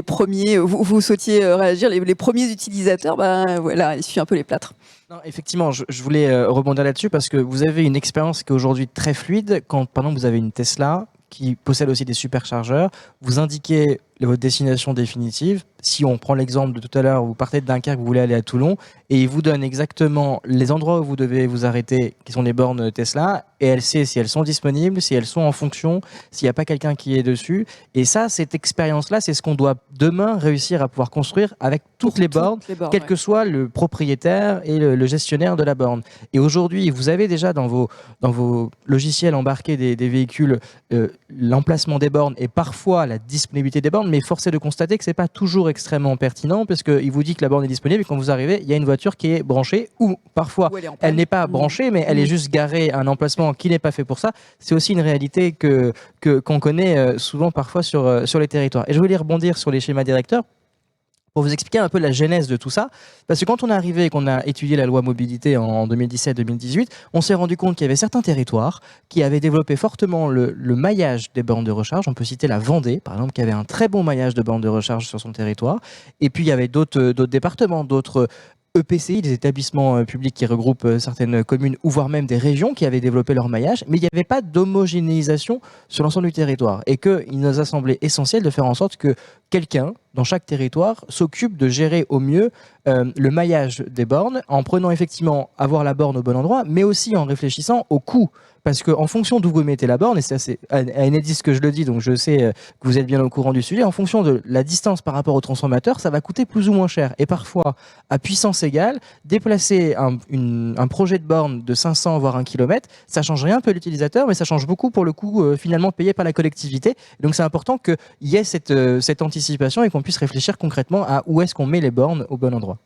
premiers, vous souhaitiez réagir, les premiers utilisateurs, ils suivent un peu les plâtres. Non, effectivement, je voulais rebondir là-dessus parce que vous avez une expérience qui est aujourd'hui très fluide. Quand, par exemple, vous avez une Tesla qui possède aussi des superchargeurs, vous indiquez votre destination définitive. Si on prend l'exemple de tout à l'heure, vous partez de Dunkerque, vous voulez aller à Toulon, et il vous donne exactement les endroits où vous devez vous arrêter, qui sont les bornes Tesla, et elle sait si elles sont disponibles, si elles sont en fonction, s'il n'y a pas quelqu'un qui est dessus. Et ça, cette expérience-là, c'est ce qu'on doit demain réussir à pouvoir construire avec toutes les bornes, quel que soit le propriétaire et le gestionnaire de la borne. Et aujourd'hui, vous avez déjà dans vos logiciels embarqués des véhicules l'emplacement des bornes et parfois la disponibilité des bornes, mais force est de constater que c'est pas toujours extrêmement pertinent parce qu'il vous dit que la borne est disponible et quand vous arrivez, il y a une voiture qui est branchée ou parfois elle n'est pas branchée mais elle est juste garée à un emplacement qui n'est pas fait pour ça. C'est aussi une réalité qu'on connaît souvent parfois sur les territoires. Et je voulais rebondir sur les schémas directeurs pour vous expliquer un peu la genèse de tout ça. Parce que quand on est arrivé et qu'on a étudié la loi mobilité en 2017-2018, on s'est rendu compte qu'il y avait certains territoires qui avaient développé fortement le maillage des bornes de recharge. On peut citer la Vendée, par exemple, qui avait un très bon maillage de bornes de recharge sur son territoire. Et puis, il y avait d'autres départements, d'autres EPCI, des établissements publics qui regroupent certaines communes ou voire même des régions qui avaient développé leur maillage, mais il n'y avait pas d'homogénéisation sur l'ensemble du territoire et qu'il nous a semblé essentiel de faire en sorte que quelqu'un dans chaque territoire s'occupe de gérer au mieux le maillage des bornes en prenant effectivement avoir la borne au bon endroit, mais aussi en réfléchissant au coût. Parce qu'en fonction d'où vous mettez la borne, et c'est à Enedis que je le dis, donc je sais que vous êtes bien au courant du sujet, en fonction de la distance par rapport au transformateur, ça va coûter plus ou moins cher. Et parfois, à puissance égale, déplacer un projet de borne de 500 voire 1 km, ça change rien pour l'utilisateur, mais ça change beaucoup pour le coût finalement payé par la collectivité. Donc c'est important qu'il y ait cette anticipation et qu'on puisse réfléchir concrètement à où est-ce qu'on met les bornes au bon endroit.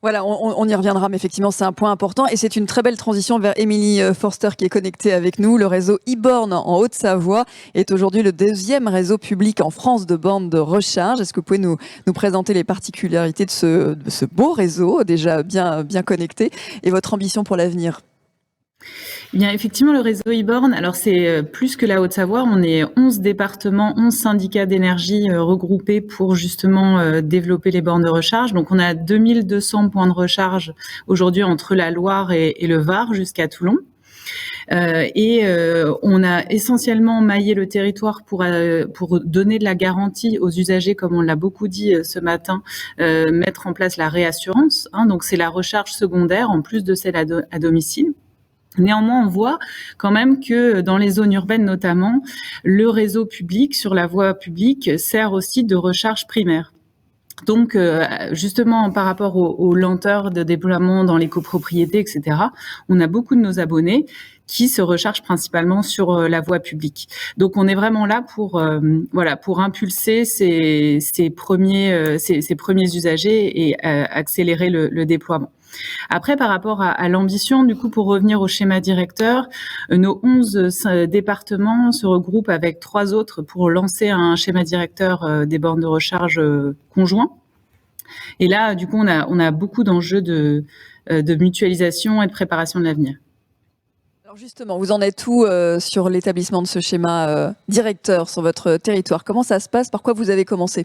Voilà, on y reviendra, mais effectivement, c'est un point important. Et c'est une très belle transition vers Émilie Forster qui est connectée avec nous. Le réseau e-borne en Haute-Savoie est aujourd'hui le deuxième réseau public en France de bornes de recharge. Est-ce que vous pouvez nous présenter les particularités de ce beau réseau, déjà bien connecté, et votre ambition pour l'avenir ? Eh bien, effectivement, le réseau e-borne, alors c'est plus que la Haute-Savoie, on est 11 départements, 11 syndicats d'énergie regroupés pour justement développer les bornes de recharge. Donc, on a 2200 points de recharge aujourd'hui entre la Loire et le Var jusqu'à Toulon. On a essentiellement maillé le territoire pour donner de la garantie aux usagers, comme on l'a beaucoup dit ce matin, mettre en place la réassurance. Donc, c'est la recharge secondaire en plus de celle à domicile. Néanmoins, on voit quand même que dans les zones urbaines notamment, le réseau public sur la voie publique sert aussi de recharge primaire. Donc, justement, par rapport aux lenteurs de déploiement dans les copropriétés, etc., on a beaucoup de nos abonnés qui se rechargent principalement sur la voie publique. Donc, on est vraiment là pour impulser ces premiers usagers et accélérer le déploiement. Après, par rapport à l'ambition, du coup, pour revenir au schéma directeur, nos 11 départements se regroupent avec 3 autres pour lancer un schéma directeur des bornes de recharge conjoints. Et là, du coup, on a beaucoup d'enjeux de mutualisation et de préparation de l'avenir. Alors justement, vous en êtes où sur l'établissement de ce schéma directeur sur votre territoire? Comment ça se passe? Par quoi vous avez commencé?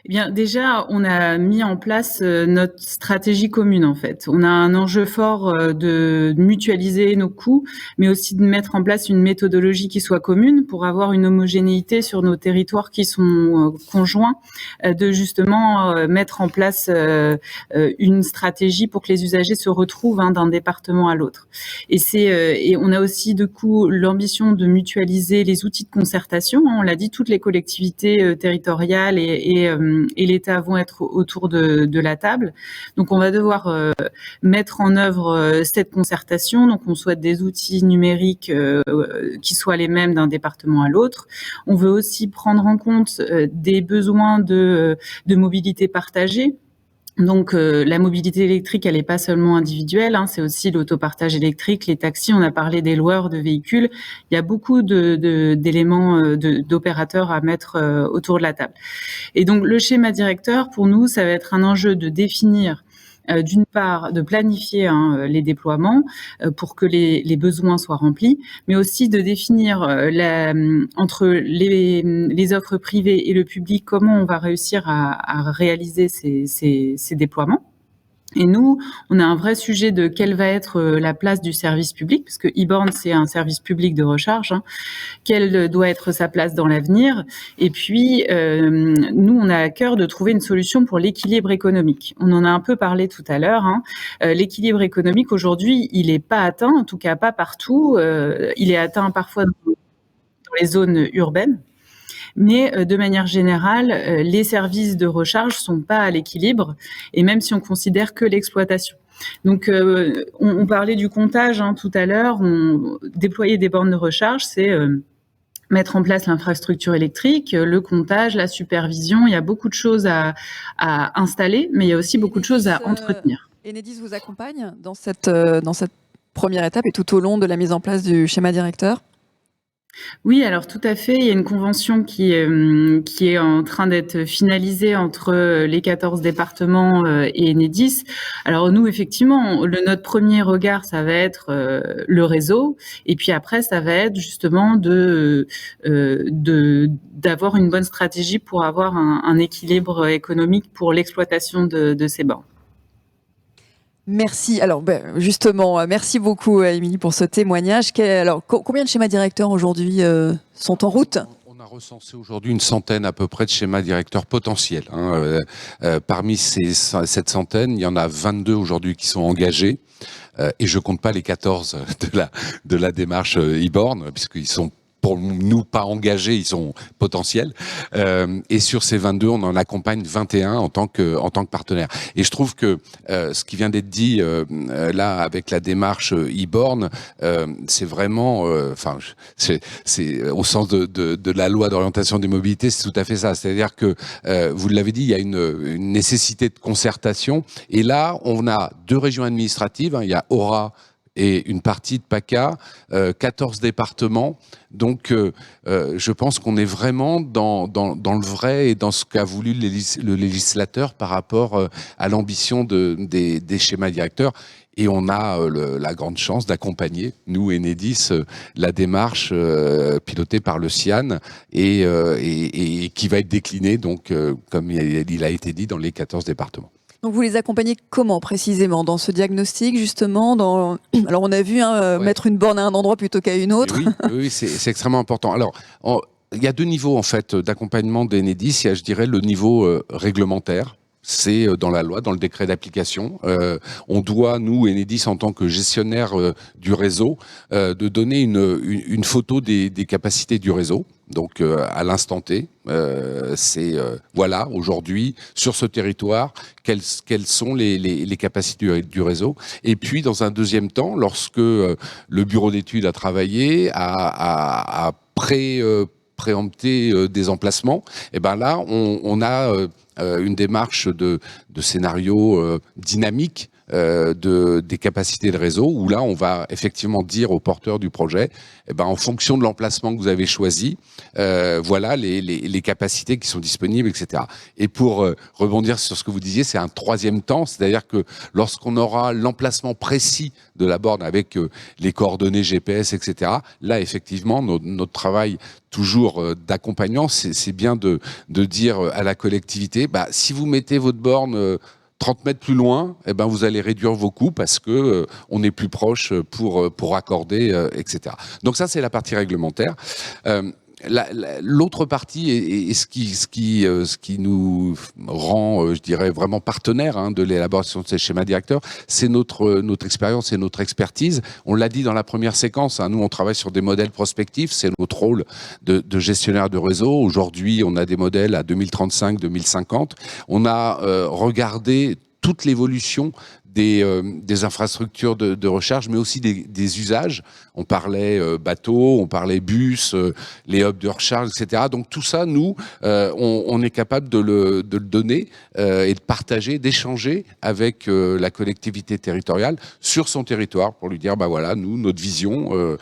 Eh bien, déjà, on a mis en place notre stratégie commune, en fait. On a un enjeu fort de mutualiser nos coûts, mais aussi de mettre en place une méthodologie qui soit commune pour avoir une homogénéité sur nos territoires qui sont conjoints, de justement mettre en place une stratégie pour que les usagers se retrouvent d'un département à l'autre. Et on a aussi, du coup, l'ambition de mutualiser les outils de concertation. On l'a dit, toutes les collectivités territoriales et l'État vont être autour de la table. Donc, on va devoir mettre en œuvre cette concertation. Donc, on souhaite des outils numériques qui soient les mêmes d'un département à l'autre. On veut aussi prendre en compte des besoins de mobilité partagée. Donc, la mobilité électrique, elle n'est pas seulement individuelle, c'est aussi l'autopartage électrique, les taxis, on a parlé des loueurs de véhicules. Il y a beaucoup d'éléments d'opérateurs à mettre autour de la table. Et donc, le schéma directeur, pour nous, ça va être un enjeu de définir d'une part, de planifier les déploiements pour que les besoins soient remplis, mais aussi de définir entre les offres privées et le public comment on va réussir à réaliser ces déploiements. Et nous, on a un vrai sujet de quelle va être la place du service public, parce que e-borne, c'est un service public de recharge. Quelle doit être sa place dans l'avenir? Et puis, nous, on a à cœur de trouver une solution pour l'équilibre économique. On en a un peu parlé tout à l'heure. L'équilibre économique, aujourd'hui, il n'est pas atteint, en tout cas pas partout. Il est atteint parfois dans les zones urbaines. Mais de manière générale, les services de recharge sont pas à l'équilibre, et même si on considère que l'exploitation. Donc, on parlait du comptage tout à l'heure. Déployer des bornes de recharge, c'est mettre en place l'infrastructure électrique, le comptage, la supervision. Il y a beaucoup de choses à installer, mais il y a aussi beaucoup de choses à entretenir. Enedis vous accompagne dans cette première étape et tout au long de la mise en place du schéma directeur? Oui, alors tout à fait. Il y a une convention qui est en train d'être finalisée entre les 14 départements et Enedis. Alors nous, effectivement, notre premier regard, ça va être le réseau, et puis après, ça va être justement d'avoir une bonne stratégie pour avoir un équilibre économique pour l'exploitation de ces bornes. Merci. Alors, justement, merci beaucoup, Émilie, pour ce témoignage. Alors, combien de schémas directeurs aujourd'hui sont en route? On a recensé aujourd'hui une centaine à peu près de schémas directeurs potentiels. Parmi cette centaine, il y en a 22 aujourd'hui qui sont engagés. Et je compte pas les 14 de la démarche e-borne, puisqu'ils sont pour nous pas engagés, ils sont potentiels. Et sur ces 22, on en accompagne 21 en tant que partenaire. Et je trouve que ce qui vient d'être dit là avec la démarche e-borne, c'est vraiment, c'est au sens de la loi d'orientation des mobilités, c'est tout à fait ça. C'est-à-dire que vous l'avez dit, il y a une nécessité de concertation. Et là, on a 2 régions administratives. Il y a Aura et une partie de PACA, 14 départements. Donc, je pense qu'on est vraiment dans le vrai et dans ce qu'a voulu le législateur par rapport à l'ambition des schémas directeurs. Et on a la grande chance d'accompagner, nous, Enedis, la démarche pilotée par le CIAN et qui va être déclinée, donc, comme il a été dit, dans les 14 départements. Donc vous les accompagnez comment précisément dans ce diagnostic justement Alors on a vu mettre une borne à un endroit plutôt qu'à une autre. Oui, c'est extrêmement important. Alors il y a 2 niveaux en fait d'accompagnement d'Enedis. Il y a, je dirais, le niveau réglementaire. c'est dans la loi, dans le décret d'application. On doit, nous, Enedis, en tant que gestionnaire du réseau, de donner une photo des capacités du réseau. Donc à l'instant T, voilà, aujourd'hui, sur ce territoire, quelles sont les capacités du réseau. Et puis, dans un deuxième temps, lorsque le bureau d'études a travaillé, a préempté des emplacements, et ben là, on a une démarche de scénario dynamique des capacités de réseau, où là, on va effectivement dire aux porteurs du projet, eh ben, en fonction de l'emplacement que vous avez choisi, voilà les capacités qui sont disponibles, etc. Et pour rebondir sur ce que vous disiez, c'est un troisième temps, c'est-à-dire que lorsqu'on aura l'emplacement précis de la borne avec les coordonnées GPS, etc., là, effectivement, notre travail toujours d'accompagnant, c'est bien de dire à la collectivité, bah, si vous mettez votre borne 30 mètres plus loin, eh ben vous allez réduire vos coûts parce que on est plus proche pour raccorder, etc. Donc ça, c'est la partie réglementaire. L'autre partie et ce qui nous rend, je dirais, vraiment partenaires de l'élaboration de ces schémas directeurs, c'est notre expérience et notre expertise. On l'a dit dans la première séquence, nous on travaille sur des modèles prospectifs, c'est notre rôle de gestionnaire de réseau. Aujourd'hui, on a des modèles à 2035, 2050. On a regardé toute l'évolution des infrastructures de recharge, mais aussi des usages. On parlait bateau, on parlait bus, les hubs de recharge, etc. Donc tout ça, nous, on est capable de le donner et de partager, d'échanger avec la collectivité territoriale sur son territoire pour lui dire, bah voilà, nous, notre vision.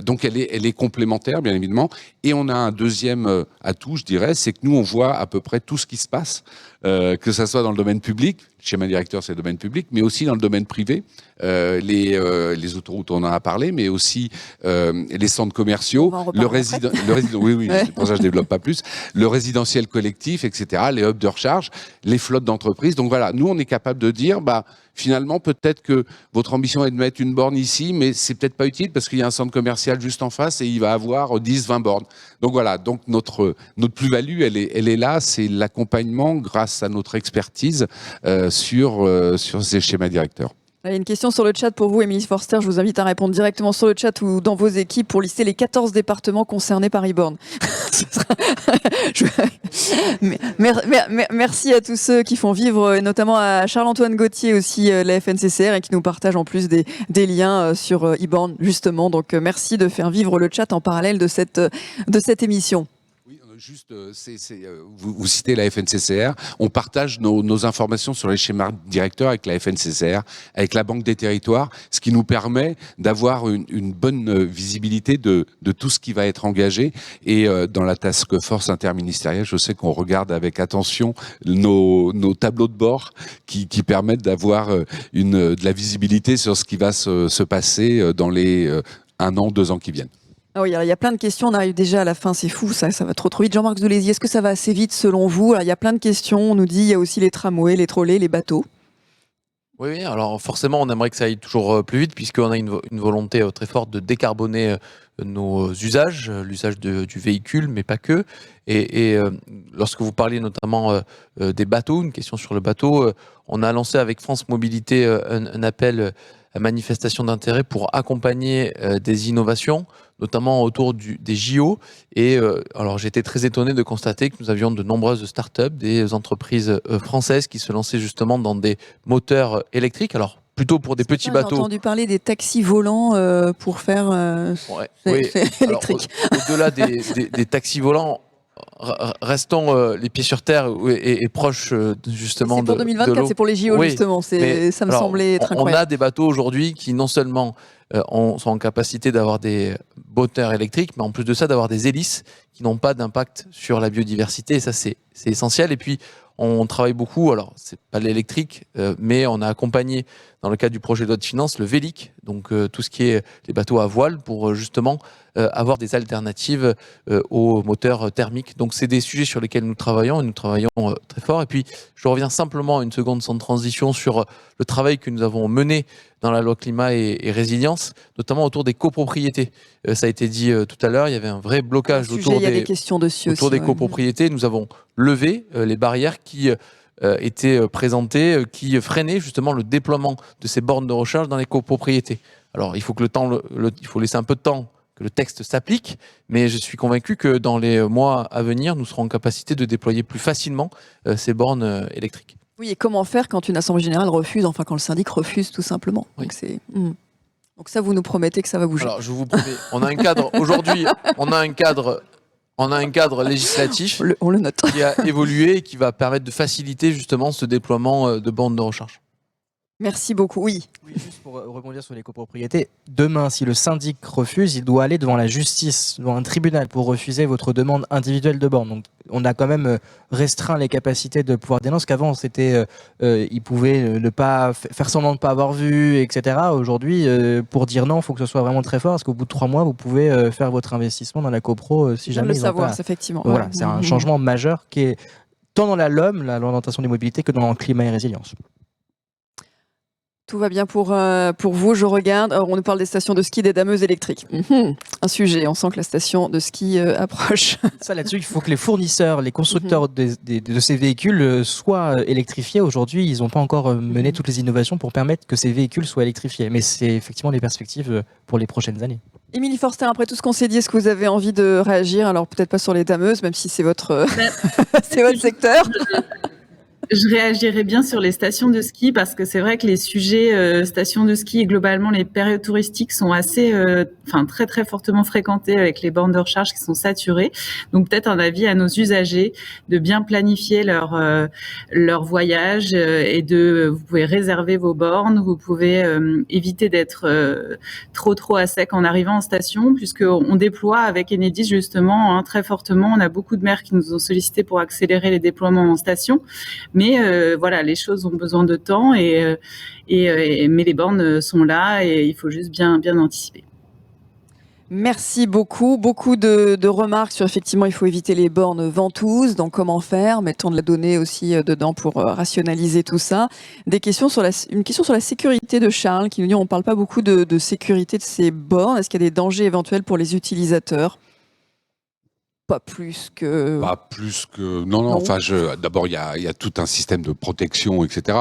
Donc elle est complémentaire, bien évidemment. Et on a un deuxième atout, je dirais, c'est que nous, on voit à peu près tout ce qui se passe, que ça soit dans le domaine public, le schéma directeur, c'est le domaine public, mais aussi dans le domaine privé. Les autoroutes, on en a parlé, mais aussi les centres commerciaux, oui, ouais. C'est pour ça que je développe pas plus, le résidentiel collectif, etc., les hubs de recharge, les flottes d'entreprises. Donc voilà, nous, on est capable de dire, bah, finalement, peut-être que votre ambition est de mettre une borne ici, mais c'est peut-être pas utile parce qu'il y a un centre commercial juste en face et il va avoir 10, 20 bornes. Donc voilà, donc notre plus-value, elle est là, c'est l'accompagnement grâce à notre expertise sur ces schémas directeurs. Il y a une question sur le chat pour vous, Émilie Forster. Je vous invite à répondre directement sur le chat ou dans vos équipes pour lister les 14 départements concernés par e-borne. Merci à tous ceux qui font vivre, et notamment à Charles-Antoine Gauthier aussi, la FNCCR, et qui nous partagent en plus des liens sur e-borne, justement. Donc merci de faire vivre le chat en parallèle de cette émission. Juste, vous citez la FNCCR, on partage nos informations sur les schémas directeurs avec la FNCCR, avec la Banque des Territoires, ce qui nous permet d'avoir une bonne visibilité de tout ce qui va être engagé. Et dans la task force interministérielle, je sais qu'on regarde avec attention nos tableaux de bord qui permettent d'avoir de la visibilité sur ce qui va se passer dans les 1 an, 2 ans qui viennent. Ah oui, il y a plein de questions, on arrive déjà à la fin, c'est fou, ça va trop vite. Jean-Marc Zoulézy, est-ce que ça va assez vite selon vous? Alors, il y a plein de questions, on nous dit il y a aussi les tramways, les trolley, les bateaux. Oui, alors forcément on aimerait que ça aille toujours plus vite puisqu'on a une volonté très forte de décarboner nos usages, l'usage du véhicule, mais pas que. Et lorsque vous parliez notamment des bateaux, une question sur le bateau, on a lancé avec France Mobilité un appel à manifestation d'intérêt pour accompagner des innovations, notamment autour des JO. Et alors j'étais très étonné de constater que nous avions de nombreuses startups, des entreprises françaises qui se lançaient justement dans des moteurs électriques. Alors plutôt pour des petits bateaux. J'ai entendu parler des taxis volants pour faire électrique. Au-delà des taxis volants, restons les pieds sur terre et proches justement de l'eau. C'est pour 2024, c'est pour les JO, oui, justement. Ça me semblait être incroyable. On a des bateaux aujourd'hui qui non seulement sont en capacité d'avoir des moteurs électriques, mais en plus de ça d'avoir des hélices qui n'ont pas d'impact sur la biodiversité. Et ça, c'est essentiel. Et puis, on travaille beaucoup, alors c'est pas l'électrique, mais on a accompagné dans le cadre du projet de loi de finances le VELIC, donc tout ce qui est les bateaux à voile pour justement avoir des alternatives aux moteurs thermiques. Donc c'est des sujets sur lesquels nous travaillons et nous travaillons très fort. Et puis je reviens simplement une seconde sans transition sur le travail que nous avons mené dans la loi climat et résilience, notamment autour des copropriétés. Ça a été dit tout à l'heure, il y avait un vrai blocage autour des copropriétés. Nous avons levé les barrières qui étaient présentés qui freinaient justement le déploiement de ces bornes de recharge dans les copropriétés. Alors, il faut que il faut laisser un peu de temps que le texte s'applique, mais je suis convaincu que dans les mois à venir, nous serons en capacité de déployer plus facilement ces bornes électriques. Oui, et comment faire quand une assemblée générale refuse, enfin quand le syndic refuse tout simplement. Oui. Donc ça, vous nous promettez que ça va bouger. Alors, je vous promets, on a un cadre, aujourd'hui, on a un cadre législatif On le note. qui a évolué et qui va permettre de faciliter justement ce déploiement de bornes de recharge. Merci beaucoup, oui. Oui, juste pour rebondir sur les copropriétés, demain, si le syndic refuse, il doit aller devant la justice, devant un tribunal pour refuser votre demande individuelle de borne. Donc, on a quand même restreint les capacités de pouvoir dénoncer, qu'avant, c'était, il pouvait ne pas faire semblant de ne pas avoir vu, etc. Aujourd'hui, pour dire non, il faut que ce soit vraiment très fort, parce qu'au bout de 3 mois, vous pouvez faire votre investissement dans la copro si jamais. Le ils ont savoir, pas... effectivement. Voilà, c'est un changement majeur qui est tant dans la LOM, l'orientation des mobilités, que dans le climat et résilience. Tout va bien pour vous, je regarde. Alors, on nous parle des stations de ski, des dameuses électriques. Un sujet, on sent que la station de ski approche. Ça, là-dessus, il faut que les fournisseurs, les constructeurs de ces véhicules soient électrifiés. Aujourd'hui, ils n'ont pas encore mené toutes les innovations pour permettre que ces véhicules soient électrifiés. Mais c'est effectivement les perspectives pour les prochaines années. Émilie Forster, après tout ce qu'on s'est dit, est-ce que vous avez envie de réagir? Alors, peut-être pas sur les dameuses, même si c'est votre, c'est votre secteur. Je réagirais bien sur les stations de ski parce que c'est vrai que les sujets stations de ski et globalement les périodes touristiques sont assez, très très fortement fréquentés avec les bornes de recharge qui sont saturées. Donc peut-être un avis à nos usagers de bien planifier leur voyage vous pouvez réserver vos bornes, vous pouvez éviter d'être trop à sec en arrivant en station, puisque on déploie avec Enedis justement très fortement. On a beaucoup de maires qui nous ont sollicité pour accélérer les déploiements en station. Mais voilà, les choses ont besoin de temps mais les bornes sont là et il faut juste bien anticiper. Merci beaucoup. Beaucoup de remarques sur effectivement il faut éviter les bornes ventouses, donc comment faire, mettons de la donnée aussi dedans pour rationaliser tout ça. Une question sur la sécurité de Charles qui nous dit on ne parle pas beaucoup de sécurité de ces bornes. Est-ce qu'il y a des dangers éventuels pour les utilisateurs? Pas plus que... Non. Enfin, d'abord, il y a tout un système de protection, etc.,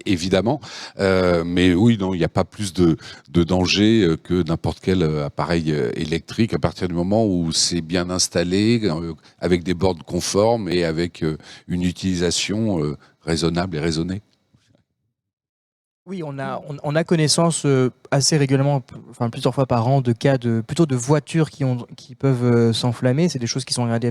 évidemment. Mais oui, non, il n'y a pas plus de danger que n'importe quel appareil électrique à partir du moment où c'est bien installé, avec des bornes conformes et avec une utilisation raisonnable et raisonnée. Oui, on a connaissance assez régulièrement, enfin plusieurs fois par an, de cas plutôt de voitures qui peuvent s'enflammer. C'est des choses qui sont regardées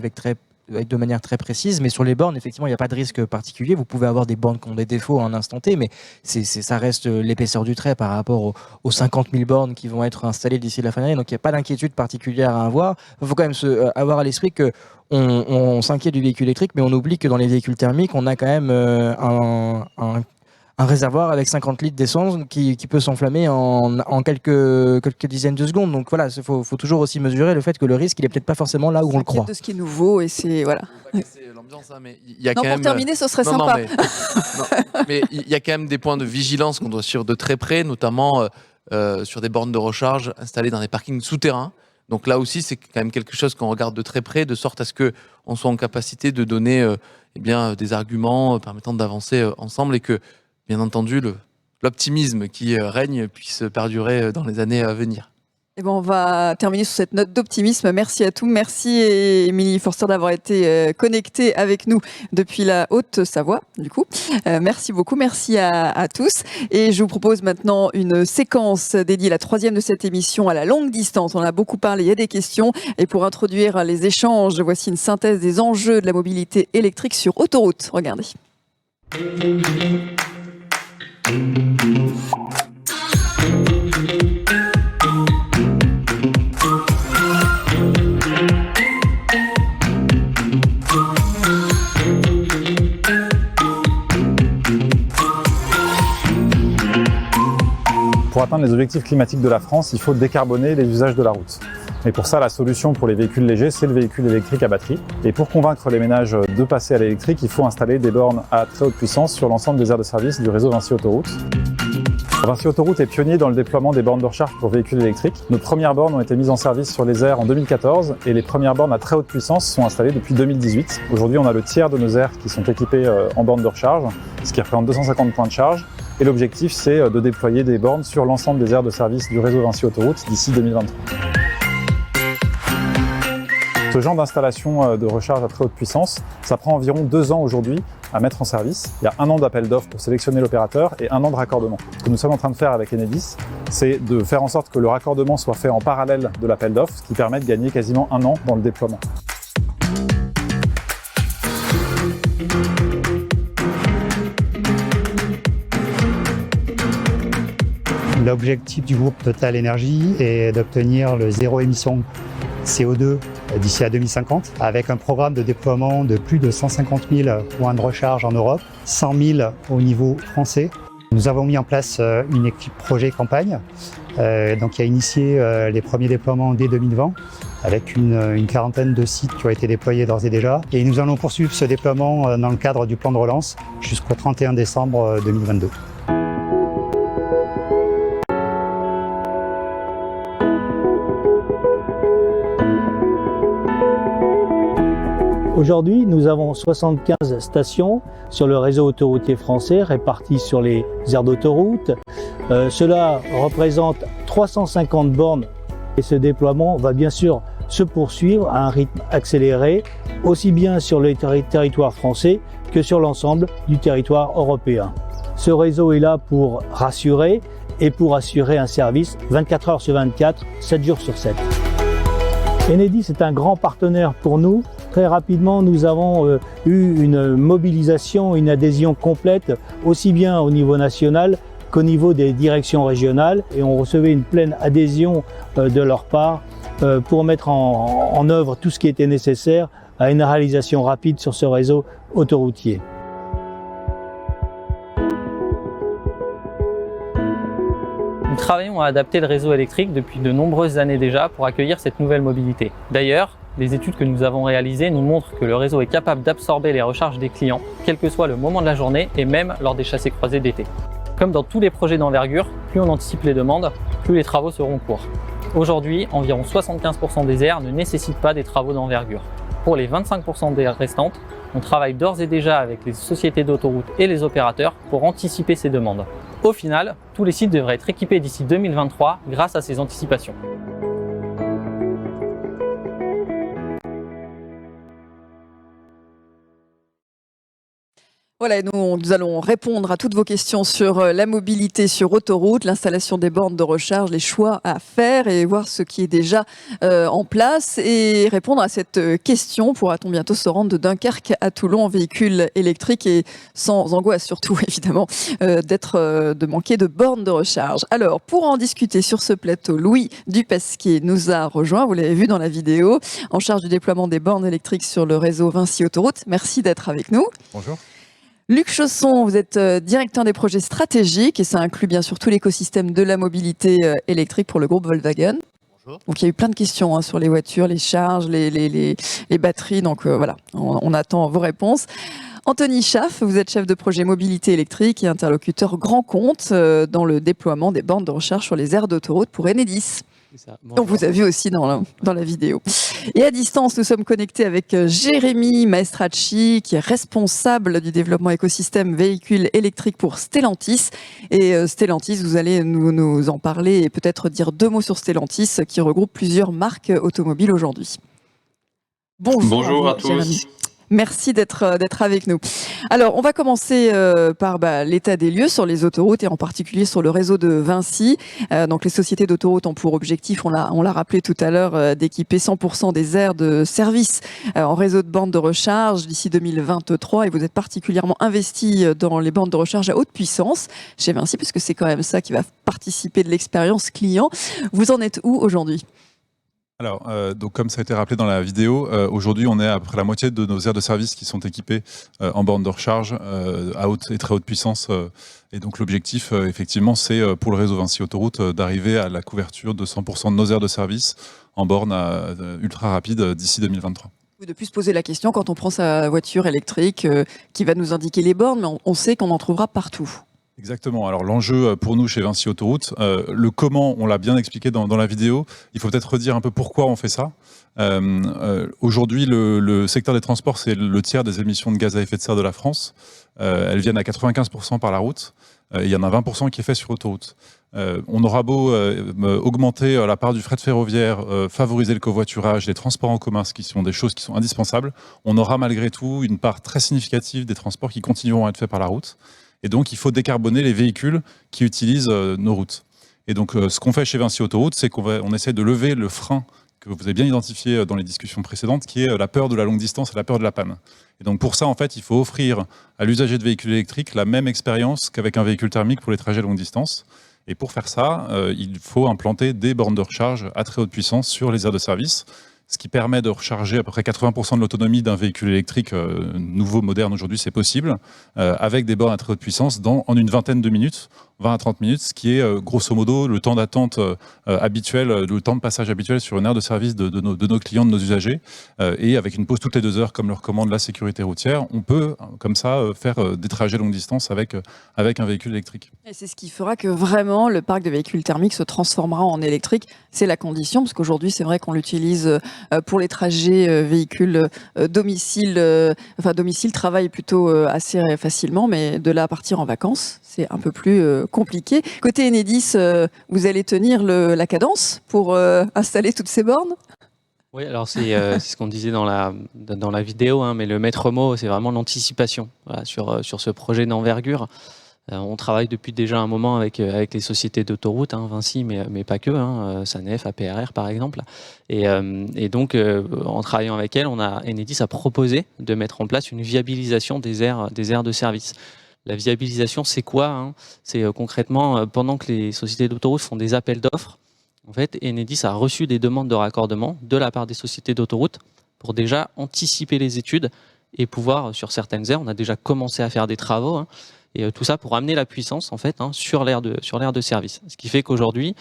de manière très précise, mais sur les bornes, effectivement, il n'y a pas de risque particulier. Vous pouvez avoir des bornes qui ont des défauts à un instant T, mais ça reste l'épaisseur du trait par rapport aux 50 000 bornes qui vont être installées d'ici la fin de l'année. Donc il n'y a pas d'inquiétude particulière à avoir. Il faut quand même avoir à l'esprit que on s'inquiète du véhicule électrique, mais on oublie que dans les véhicules thermiques, on a quand même un réservoir avec 50 litres d'essence qui peut s'enflammer en quelques dizaines de secondes. Donc voilà, il faut toujours aussi mesurer le fait que le risque, il est peut-être pas forcément là où on le croit. De ce qui est nouveau et c'est... Voilà. Pour terminer, ce serait sympa. Mais il y a quand même des points de vigilance qu'on doit suivre de très près, notamment sur des bornes de recharge installées dans des parkings souterrains. Donc là aussi, c'est quand même quelque chose qu'on regarde de très près, de sorte à ce qu'on soit en capacité de donner des arguments permettant d'avancer ensemble et que, bien entendu, l'optimisme qui règne puisse perdurer dans les années à venir. Et on va terminer sur cette note d'optimisme. Merci à tous. Merci Émilie Forster d'avoir été connectée avec nous depuis la Haute-Savoie, du coup. Merci beaucoup. Merci à tous. Et je vous propose maintenant une séquence dédiée, la 3e de cette émission, à la longue distance. On en a beaucoup parlé, il y a des questions. Et pour introduire les échanges, voici une synthèse des enjeux de la mobilité électrique sur autoroute. Regardez. Pour atteindre les objectifs climatiques de la France, il faut décarboner les usages de la route. Et pour ça, la solution pour les véhicules légers, c'est le véhicule électrique à batterie. Et pour convaincre les ménages de passer à l'électrique, il faut installer des bornes à très haute puissance sur l'ensemble des aires de service du réseau Vinci Autoroute. Vinci Autoroute est pionnier dans le déploiement des bornes de recharge pour véhicules électriques. Nos premières bornes ont été mises en service sur les aires en 2014 et les premières bornes à très haute puissance sont installées depuis 2018. Aujourd'hui, on a le tiers de nos aires qui sont équipées en bornes de recharge, ce qui représente 250 points de charge. Et l'objectif, c'est de déployer des bornes sur l'ensemble des aires de service du réseau Vinci Autoroute d'ici 2023. Ce genre d'installation de recharge à très haute puissance, ça prend environ 2 ans aujourd'hui à mettre en service. Il y a 1 an d'appel d'offres pour sélectionner l'opérateur et 1 an de raccordement. Ce que nous sommes en train de faire avec Enedis, c'est de faire en sorte que le raccordement soit fait en parallèle de l'appel d'offres, ce qui permet de gagner quasiment 1 an dans le déploiement. L'objectif du groupe Total Energy est d'obtenir le zéro émission CO2 d'ici à 2050, avec un programme de déploiement de plus de 150 000 points de recharge en Europe, 100 000 au niveau français. Nous avons mis en place une équipe projet campagne, donc qui a initié les premiers déploiements dès 2020, avec une quarantaine de sites qui ont été déployés d'ores et déjà. Et nous allons poursuivre ce déploiement dans le cadre du plan de relance jusqu'au 31 décembre 2022. Aujourd'hui, nous avons 75 stations sur le réseau autoroutier français réparties sur les aires d'autoroute. Cela représente 350 bornes et ce déploiement va bien sûr se poursuivre à un rythme accéléré, aussi bien sur le territoire français que sur l'ensemble du territoire européen. Ce réseau est là pour rassurer et pour assurer un service 24 heures sur 24, 7 jours sur 7. Enedis est un grand partenaire pour nous. Très rapidement, nous avons eu une mobilisation, une adhésion complète, aussi bien au niveau national qu'au niveau des directions régionales. Et on recevait une pleine adhésion de leur part pour mettre en œuvre tout ce qui était nécessaire à une réalisation rapide sur ce réseau autoroutier. Nous travaillons à adapter le réseau électrique depuis de nombreuses années déjà pour accueillir cette nouvelle mobilité. D'ailleurs, les études que nous avons réalisées nous montrent que le réseau est capable d'absorber les recharges des clients, quel que soit le moment de la journée et même lors des chassés-croisés d'été. Comme dans tous les projets d'envergure, plus on anticipe les demandes, plus les travaux seront courts. Aujourd'hui, environ 75% des aires ne nécessitent pas des travaux d'envergure. Pour les 25% des aires restantes, on travaille d'ores et déjà avec les sociétés d'autoroutes et les opérateurs pour anticiper ces demandes. Au final, tous les sites devraient être équipés d'ici 2023 grâce à ces anticipations. Voilà, et nous allons répondre à toutes vos questions sur la mobilité sur autoroute, l'installation des bornes de recharge, les choix à faire et voir ce qui est déjà en place et répondre à cette question, pourra-t-on bientôt se rendre de Dunkerque à Toulon en véhicule électrique et sans angoisse surtout évidemment de manquer de bornes de recharge. Alors pour en discuter sur ce plateau, Louis Dupasquier nous a rejoint, vous l'avez vu dans la vidéo, en charge du déploiement des bornes électriques sur le réseau Vinci Autoroute. Merci d'être avec nous. Bonjour. Luc Chausson, vous êtes directeur des projets stratégiques et ça inclut bien sûr tout l'écosystème de la mobilité électrique pour le groupe Volkswagen. Bonjour. Donc il y a eu plein de questions sur les voitures, les charges, les batteries. Donc voilà, on attend vos réponses. Anthony Schaff, vous êtes chef de projet mobilité électrique et interlocuteur grand compte dans le déploiement des bornes de recharge sur les aires d'autoroute pour Enedis. On vous a vu aussi dans la vidéo. Et à distance, nous sommes connectés avec Jérémy Maestracci, qui est responsable du développement écosystème véhicules électriques pour Stellantis. Et Stellantis, vous allez nous en parler et peut-être dire 2 mots sur Stellantis, qui regroupe plusieurs marques automobiles aujourd'hui. Bonjour à tous. Jérémy. Merci d'être avec nous. Alors, on va commencer par l'état des lieux sur les autoroutes et en particulier sur le réseau de Vinci. Donc, les sociétés d'autoroutes ont pour objectif, on l'a rappelé tout à l'heure, d'équiper 100% des aires de service en réseau de bornes de recharge d'ici 2023. Et vous êtes particulièrement investi dans les bornes de recharge à haute puissance chez Vinci, puisque c'est quand même ça qui va participer de l'expérience client. Vous en êtes où aujourd'hui ? Alors, donc comme ça a été rappelé dans la vidéo, aujourd'hui on est à peu près la moitié de nos aires de service qui sont équipées en bornes de recharge à haute et très haute puissance. Et donc l'objectif, effectivement, c'est pour le réseau Vinci Autoroute d'arriver à la couverture de 100% de nos aires de service en bornes ultra rapides d'ici 2023. De plus poser la question quand on prend sa voiture électrique qui va nous indiquer les bornes, mais on sait qu'on en trouvera partout. Exactement. Alors l'enjeu pour nous chez Vinci Autoroute, le comment, on l'a bien expliqué dans la vidéo. Il faut peut-être redire un peu pourquoi on fait ça. Aujourd'hui, le secteur des transports, c'est le tiers des émissions de gaz à effet de serre de la France. Elles viennent à 95% par la route. Il y en a 20% qui est fait sur autoroute. On aura beau augmenter la part du fret ferroviaire, favoriser le covoiturage, les transports en commun, ce qui sont des choses qui sont indispensables, on aura malgré tout une part très significative des transports qui continueront à être faits par la route. Et donc, il faut décarboner les véhicules qui utilisent nos routes. Et donc, ce qu'on fait chez Vinci Autoroute, c'est qu'on essaie de lever le frein que vous avez bien identifié dans les discussions précédentes, qui est la peur de la longue distance et la peur de la panne. Et donc, pour ça, en fait, il faut offrir à l'usager de véhicules électriques la même expérience qu'avec un véhicule thermique pour les trajets longue distance. Et pour faire ça, il faut implanter des bornes de recharge à très haute puissance sur les aires de service, ce qui permet de recharger à peu près 80% de l'autonomie d'un véhicule électrique nouveau, moderne aujourd'hui, c'est possible, avec des bornes à très haute puissance en une vingtaine de minutes, 20 à 30 minutes, ce qui est grosso modo le temps d'attente habituel, le temps de passage habituel sur une aire de service de nos clients, de nos usagers. Et avec une pause toutes les 2 heures, comme le recommande la sécurité routière, on peut comme ça faire des trajets longue distance avec un véhicule électrique. Et c'est ce qui fera que vraiment le parc de véhicules thermiques se transformera en électrique. C'est la condition, parce qu'aujourd'hui, c'est vrai qu'on l'utilise pour les trajets véhicules domicile, travail plutôt assez facilement, mais de là à partir en vacances, c'est un peu plus compliqué. Côté Enedis, vous allez tenir la cadence pour installer toutes ces bornes ? Oui, alors c'est ce qu'on disait dans la vidéo, hein, mais le maître mot, c'est vraiment l'anticipation sur ce projet d'envergure. On travaille depuis déjà un moment avec les sociétés d'autoroutes, hein, Vinci, mais pas que, hein, SANEF, APRR par exemple. Et donc, en travaillant avec elles, Enedis a proposé de mettre en place une viabilisation des aires de service. La viabilisation, c'est quoi, hein ? C'est concrètement, pendant que les sociétés d'autoroutes font des appels d'offres, en fait, Enedis a reçu des demandes de raccordement de la part des sociétés d'autoroutes pour déjà anticiper les études et pouvoir, sur certaines aires, on a déjà commencé à faire des travaux, hein, et tout ça pour amener la puissance en fait, hein, sur l'aire de service. Ce qui fait qu'aujourd'hui,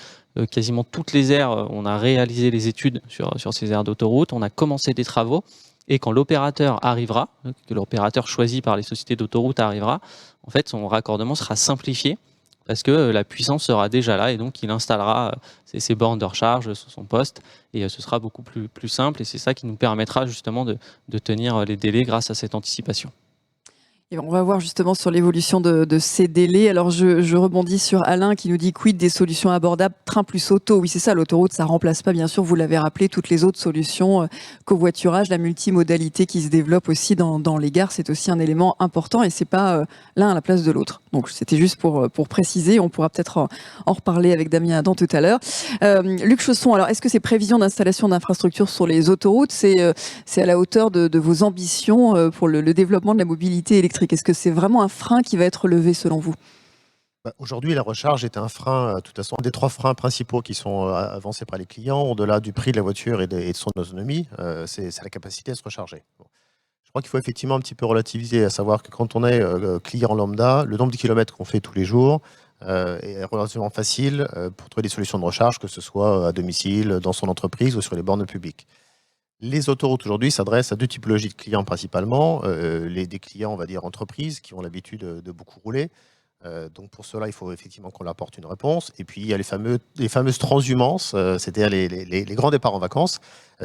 quasiment toutes les aires, on a réalisé les études sur ces aires d'autoroute, on a commencé des travaux, et quand l'opérateur arrivera, que l'opérateur choisi par les sociétés d'autoroute arrivera, en fait, son raccordement sera simplifié parce que la puissance sera déjà là et donc il installera ses bornes de recharge sur son poste et ce sera beaucoup plus simple et c'est ça qui nous permettra justement de tenir les délais grâce à cette anticipation. Et on va voir justement sur l'évolution de ces délais. Alors je rebondis sur Alain qui nous dit quid des solutions abordables, train plus auto. Oui c'est ça, l'autoroute ça remplace pas bien sûr, vous l'avez rappelé, toutes les autres solutions, covoiturage, la multimodalité qui se développe aussi dans les gares, c'est aussi un élément important et c'est pas l'un à la place de l'autre. Donc c'était juste pour préciser, on pourra peut-être en reparler avec Damien Adam tout à l'heure. Luc Chausson, alors est-ce que ces prévisions d'installation d'infrastructures sur les autoroutes, c'est à la hauteur de vos ambitions pour le développement de la mobilité électrique ? Est-ce que c'est vraiment un frein qui va être levé selon vous ? Aujourd'hui, la recharge est un frein, de toute façon, des 3 freins principaux qui sont avancés par les clients, au-delà du prix de la voiture et de son autonomie, c'est la capacité à se recharger. Bon. Je crois qu'il faut effectivement un petit peu relativiser, à savoir que quand on est client lambda, le nombre de kilomètres qu'on fait tous les jours est relativement facile pour trouver des solutions de recharge, que ce soit à domicile, dans son entreprise ou sur les bornes publiques. Les autoroutes aujourd'hui s'adressent à 2 typologies de clients principalement, des clients, on va dire, entreprises qui ont l'habitude de beaucoup rouler. Donc pour cela, il faut effectivement qu'on leur apporte une réponse. Et puis il y a les fameuses transhumances, c'est-à-dire les grands départs en vacances.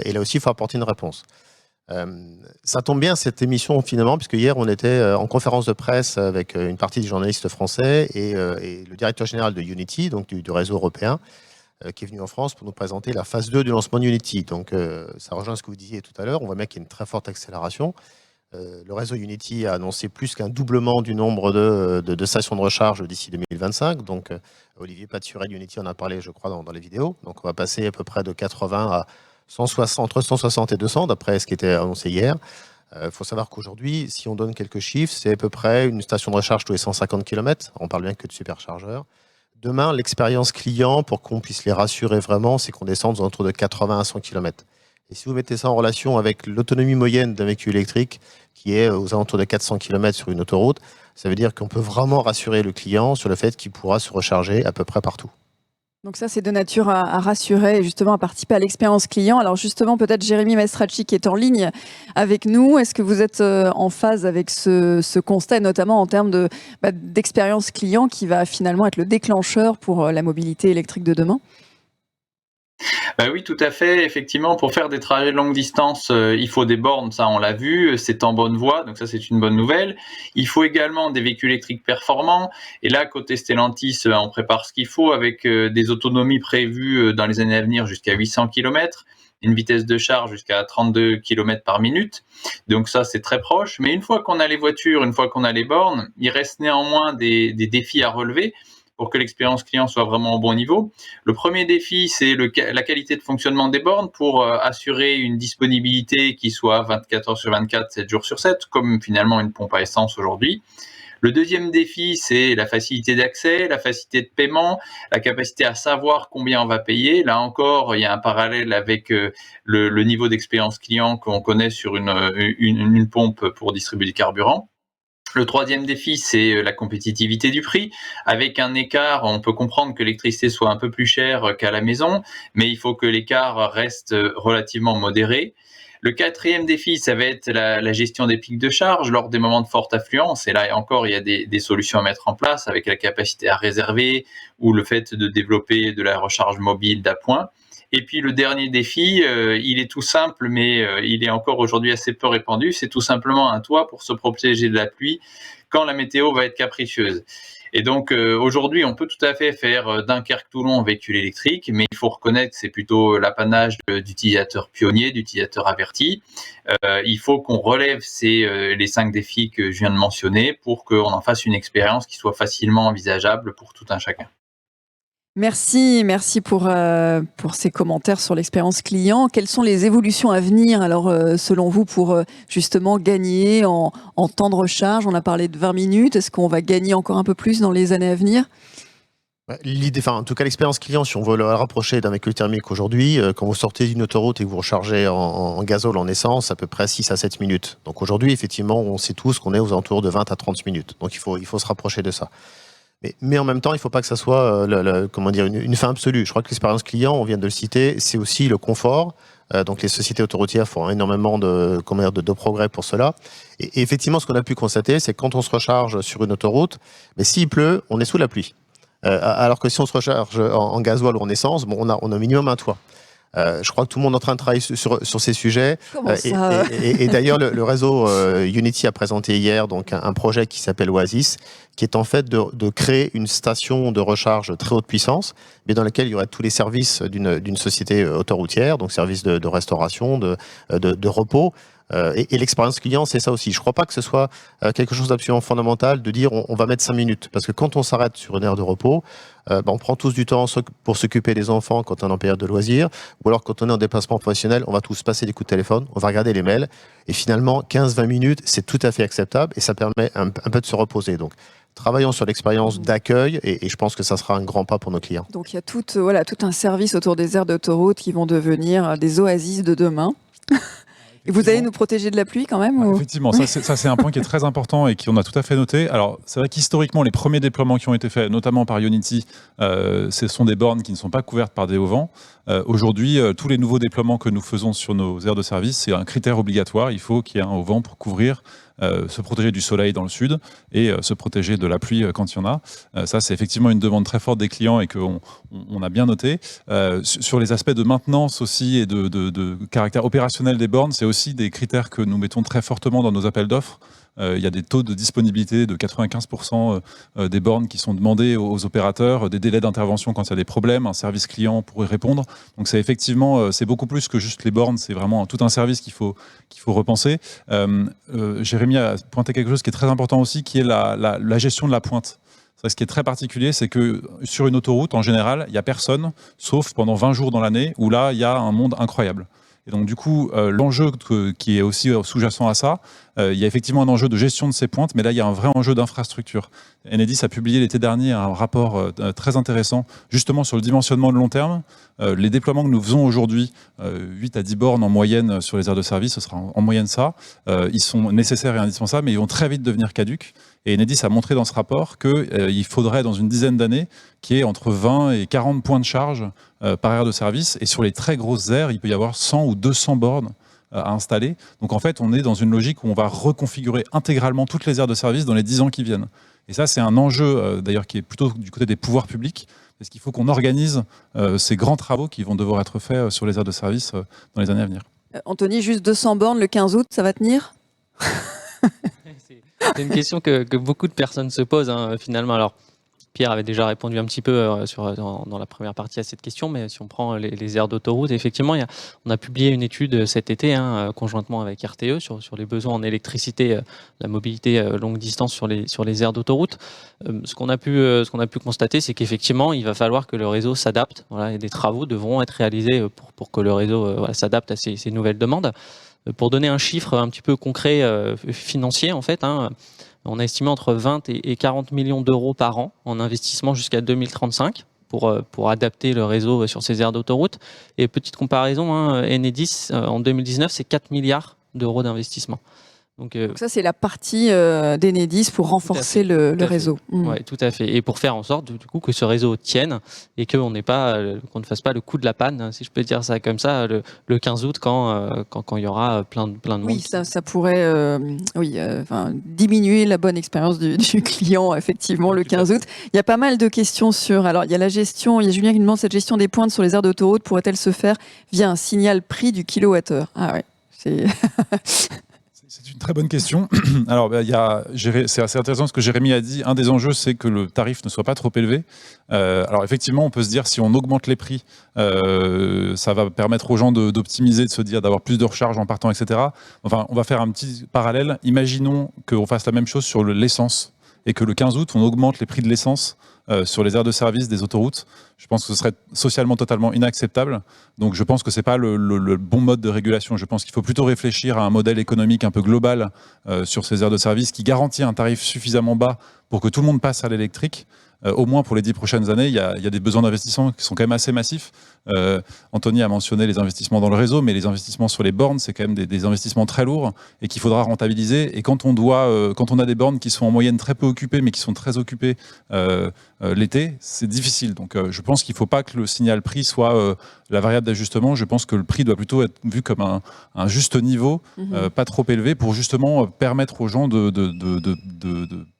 Et là aussi, il faut apporter une réponse. Ça tombe bien cette émission finalement, puisque hier on était en conférence de presse avec une partie des journalistes français et le directeur général de Unity, donc du réseau européen, qui est venu en France pour nous présenter la phase 2 du lancement de Unity. Donc ça rejoint ce que vous disiez tout à l'heure, on voit bien qu'il y a une très forte accélération. Le réseau Unity a annoncé plus qu'un doublement du nombre de stations de recharge d'ici 2025. Donc Olivier Paturet Unity en a parlé, je crois, dans les vidéos. Donc on va passer à peu près de 80 à 160, entre 160 et 200, d'après ce qui était annoncé hier. Faut savoir qu'aujourd'hui, si on donne quelques chiffres, c'est à peu près une station de recharge tous les 150 km. On parle bien que de superchargeurs. Demain, l'expérience client, pour qu'on puisse les rassurer vraiment, c'est qu'on descende autour de 80 à 100 km. Et si vous mettez ça en relation avec l'autonomie moyenne d'un véhicule électrique, qui est aux alentours de 400 km sur une autoroute, ça veut dire qu'on peut vraiment rassurer le client sur le fait qu'il pourra se recharger à peu près partout. Donc ça, c'est de nature à rassurer et justement à participer à l'expérience client. Alors justement, peut-être Jérémy Maestracci qui est en ligne avec nous. Est-ce que vous êtes en phase avec ce constat, notamment en termes d'expérience client qui va finalement être le déclencheur pour la mobilité électrique de demain ? Oui, tout à fait. Effectivement, pour faire des trajets de longue distance, il faut des bornes, ça on l'a vu, c'est en bonne voie, donc ça c'est une bonne nouvelle. Il faut également des véhicules électriques performants, et là, côté Stellantis, on prépare ce qu'il faut avec des autonomies prévues dans les années à venir jusqu'à 800 km, une vitesse de charge jusqu'à 32 km par minute, donc ça c'est très proche. Mais une fois qu'on a les voitures, une fois qu'on a les bornes, il reste néanmoins des défis à relever pour que l'expérience client soit vraiment au bon niveau. Le premier défi, c'est la qualité de fonctionnement des bornes pour assurer une disponibilité qui soit 24 heures sur 24, 7 jours sur 7, comme finalement une pompe à essence aujourd'hui. Le deuxième défi, c'est la facilité d'accès, la facilité de paiement, la capacité à savoir combien on va payer. Là encore, il y a un parallèle avec le niveau d'expérience client qu'on connaît sur une pompe pour distribuer du carburant. Le troisième défi, c'est la compétitivité du prix. Avec un écart, on peut comprendre que l'électricité soit un peu plus chère qu'à la maison, mais il faut que l'écart reste relativement modéré. Le quatrième défi, ça va être la gestion des pics de charge lors des moments de forte affluence. Et là encore, il y a des solutions à mettre en place avec la capacité à réserver ou le fait de développer de la recharge mobile d'appoint. Et puis le dernier défi, il est tout simple, mais il est encore aujourd'hui assez peu répandu. C'est tout simplement un toit pour se protéger de la pluie quand la météo va être capricieuse. Et donc aujourd'hui, on peut tout à fait faire Dunkerque-Toulon en véhicule électrique, mais il faut reconnaître que c'est plutôt l'apanage d'utilisateurs pionniers, d'utilisateurs avertis. Il faut qu'on relève les 5 défis que je viens de mentionner pour qu'on en fasse une expérience qui soit facilement envisageable pour tout un chacun. Merci pour ces commentaires sur l'expérience client. Quelles sont les évolutions à venir, alors, selon vous, pour justement gagner en temps de recharge ? On a parlé de 20 minutes. Est-ce qu'on va gagner encore un peu plus dans les années à venir ? En tout cas, l'expérience client, si on veut le rapprocher d'un véhicule thermique aujourd'hui, quand vous sortez d'une autoroute et que vous rechargez en gazole, en essence, à peu près 6 à 7 minutes. Donc aujourd'hui, effectivement, on sait tous qu'on est aux alentours de 20 à 30 minutes. Donc il faut se rapprocher de ça. Mais en même temps, il ne faut pas que ça soit une fin absolue. Je crois que l'expérience client, on vient de le citer, c'est aussi le confort. Donc les sociétés autoroutières font énormément de progrès pour cela. Et effectivement, ce qu'on a pu constater, c'est que quand on se recharge sur une autoroute, mais s'il pleut, on est sous la pluie. Alors que si on se recharge en gasoil ou en essence, on a au minimum un toit. Je crois que tout le monde est en train de travailler sur ces sujets. Et d'ailleurs, le réseau Unity a présenté hier donc un projet qui s'appelle Oasis, qui est en fait de créer une station de recharge très haute puissance, mais dans laquelle il y aurait tous les services d'une société autoroutière, donc services de restauration, de repos. Et l'expérience client, c'est ça aussi. Je ne crois pas que ce soit quelque chose d'absolument fondamental de dire on va mettre 5 minutes. Parce que quand on s'arrête sur une aire de repos, on prend tous du temps pour s'occuper des enfants quand on est en période de loisirs, ou alors quand on est en déplacement professionnel, on va tous passer des coups de téléphone, on va regarder les mails, et finalement 15-20 minutes, c'est tout à fait acceptable, et ça permet un peu de se reposer. Donc travaillons sur l'expérience d'accueil, et je pense que ça sera un grand pas pour nos clients. Donc il y a tout un service autour des aires d'autoroute qui vont devenir des oasis de demain. Et vous allez nous protéger de la pluie quand même ou... Effectivement, ça c'est un point qui est très important et qu'on a tout à fait noté. Alors c'est vrai qu'historiquement, les premiers déploiements qui ont été faits, notamment par Unity, ce sont des bornes qui ne sont pas couvertes par des hauts-vents. Aujourd'hui, tous les nouveaux déploiements que nous faisons sur nos aires de service, c'est un critère obligatoire. Il faut qu'il y ait un haut-vent pour couvrir, se protéger du soleil dans le sud et se protéger de la pluie quand il y en a. Ça, c'est effectivement une demande très forte des clients et qu'on a bien noté. Sur les aspects de maintenance aussi et de caractère opérationnel des bornes, c'est aussi des critères que nous mettons très fortement dans nos appels d'offres. Il y a des taux de disponibilité de 95% des bornes qui sont demandées aux opérateurs, des délais d'intervention quand il y a des problèmes, un service client pour y répondre. Donc c'est effectivement, c'est beaucoup plus que juste les bornes, c'est vraiment tout un service qu'il faut repenser. Jérémy a pointé quelque chose qui est très important aussi, qui est la gestion de la pointe. Ce qui est très particulier, c'est que sur une autoroute, en général, il n'y a personne, sauf pendant 20 jours dans l'année, où là, il y a un monde incroyable. Et donc du coup, l'enjeu qui est aussi sous-jacent à ça, il y a effectivement un enjeu de gestion de ces pointes, mais là il y a un vrai enjeu d'infrastructure. Enedis a publié l'été dernier un rapport très intéressant justement sur le dimensionnement de long terme. Les déploiements que nous faisons aujourd'hui, 8 à 10 bornes en moyenne sur les aires de service, ce sera en moyenne ça. Ils sont nécessaires et indispensables, mais ils vont très vite devenir caducs. Et Enedis a montré dans ce rapport qu'il faudrait, dans une dizaine d'années, qu'il y ait entre 20 et 40 points de charge par aire de service. Et sur les très grosses aires, il peut y avoir 100 ou 200 bornes à installer. Donc en fait, on est dans une logique où on va reconfigurer intégralement toutes les aires de service dans les 10 ans qui viennent. Et ça, c'est un enjeu, d'ailleurs, qui est plutôt du côté des pouvoirs publics, parce qu'il faut qu'on organise ces grands travaux qui vont devoir être faits sur les aires de service dans les années à venir. Anthony, juste 200 bornes le 15 août, ça va tenir ? C'est une question que beaucoup de personnes se posent finalement. Alors, Pierre avait déjà répondu un petit peu dans la première partie à cette question, mais si on prend les aires d'autoroute, effectivement, on a publié une étude cet été, conjointement avec RTE, sur les besoins en électricité, la mobilité longue distance sur les aires d'autoroute. Ce qu'on a pu constater, c'est qu'effectivement, il va falloir que le réseau s'adapte. Voilà, et des travaux devront être réalisés pour que le réseau s'adapte à ces nouvelles demandes. Pour donner un chiffre un petit peu concret, financier, en fait, on a estimé entre 20 et 40 millions d'euros par an en investissement jusqu'à 2035 pour adapter le réseau sur ces aires d'autoroute. Et petite comparaison, Enedis, en 2019, c'est 4 milliards d'euros d'investissement. Donc ça, c'est la partie d'Enedis pour renforcer le réseau. Oui, tout à fait. Et pour faire en sorte, du coup, que ce réseau tienne et qu'on ne fasse pas le coup de la panne, si je peux dire ça comme ça, le 15 août, quand il y aura plein de monde. Oui, ça pourrait diminuer la bonne expérience du client, effectivement, le 15 août. Il y a pas mal de questions sur... Alors, il y a la gestion, il y a Julien qui demande, cette gestion des pointes sur les aires d'autoroute pourrait-elle se faire via un signal prix du kilowattheure ? Ah ouais, c'est... C'est une très bonne question. Alors, c'est assez intéressant ce que Jérémy a dit. Un des enjeux, c'est que le tarif ne soit pas trop élevé. Alors, effectivement, on peut se dire, si on augmente les prix, ça va permettre aux gens d'optimiser, de se dire, d'avoir plus de recharge en partant, etc. Enfin, on va faire un petit parallèle. Imaginons qu'on fasse la même chose sur l'essence et que le 15 août, on augmente les prix de l'essence sur les aires de service des autoroutes. Je pense que ce serait socialement totalement inacceptable. Donc je pense que ce n'est pas le bon mode de régulation. Je pense qu'il faut plutôt réfléchir à un modèle économique un peu global sur ces aires de service qui garantit un tarif suffisamment bas pour que tout le monde passe à l'électrique. Au moins pour les 10 prochaines années, il y a des besoins d'investissement qui sont quand même assez massifs. Anthony a mentionné les investissements dans le réseau, mais les investissements sur les bornes, c'est quand même des investissements très lourds et qu'il faudra rentabiliser. Et quand on a des bornes qui sont en moyenne très peu occupées, mais qui sont très occupées l'été, c'est difficile. Donc je pense qu'il ne faut pas que le signal prix soit la variable d'ajustement. Je pense que le prix doit plutôt être vu comme un juste niveau, pas trop élevé, pour justement permettre aux gens de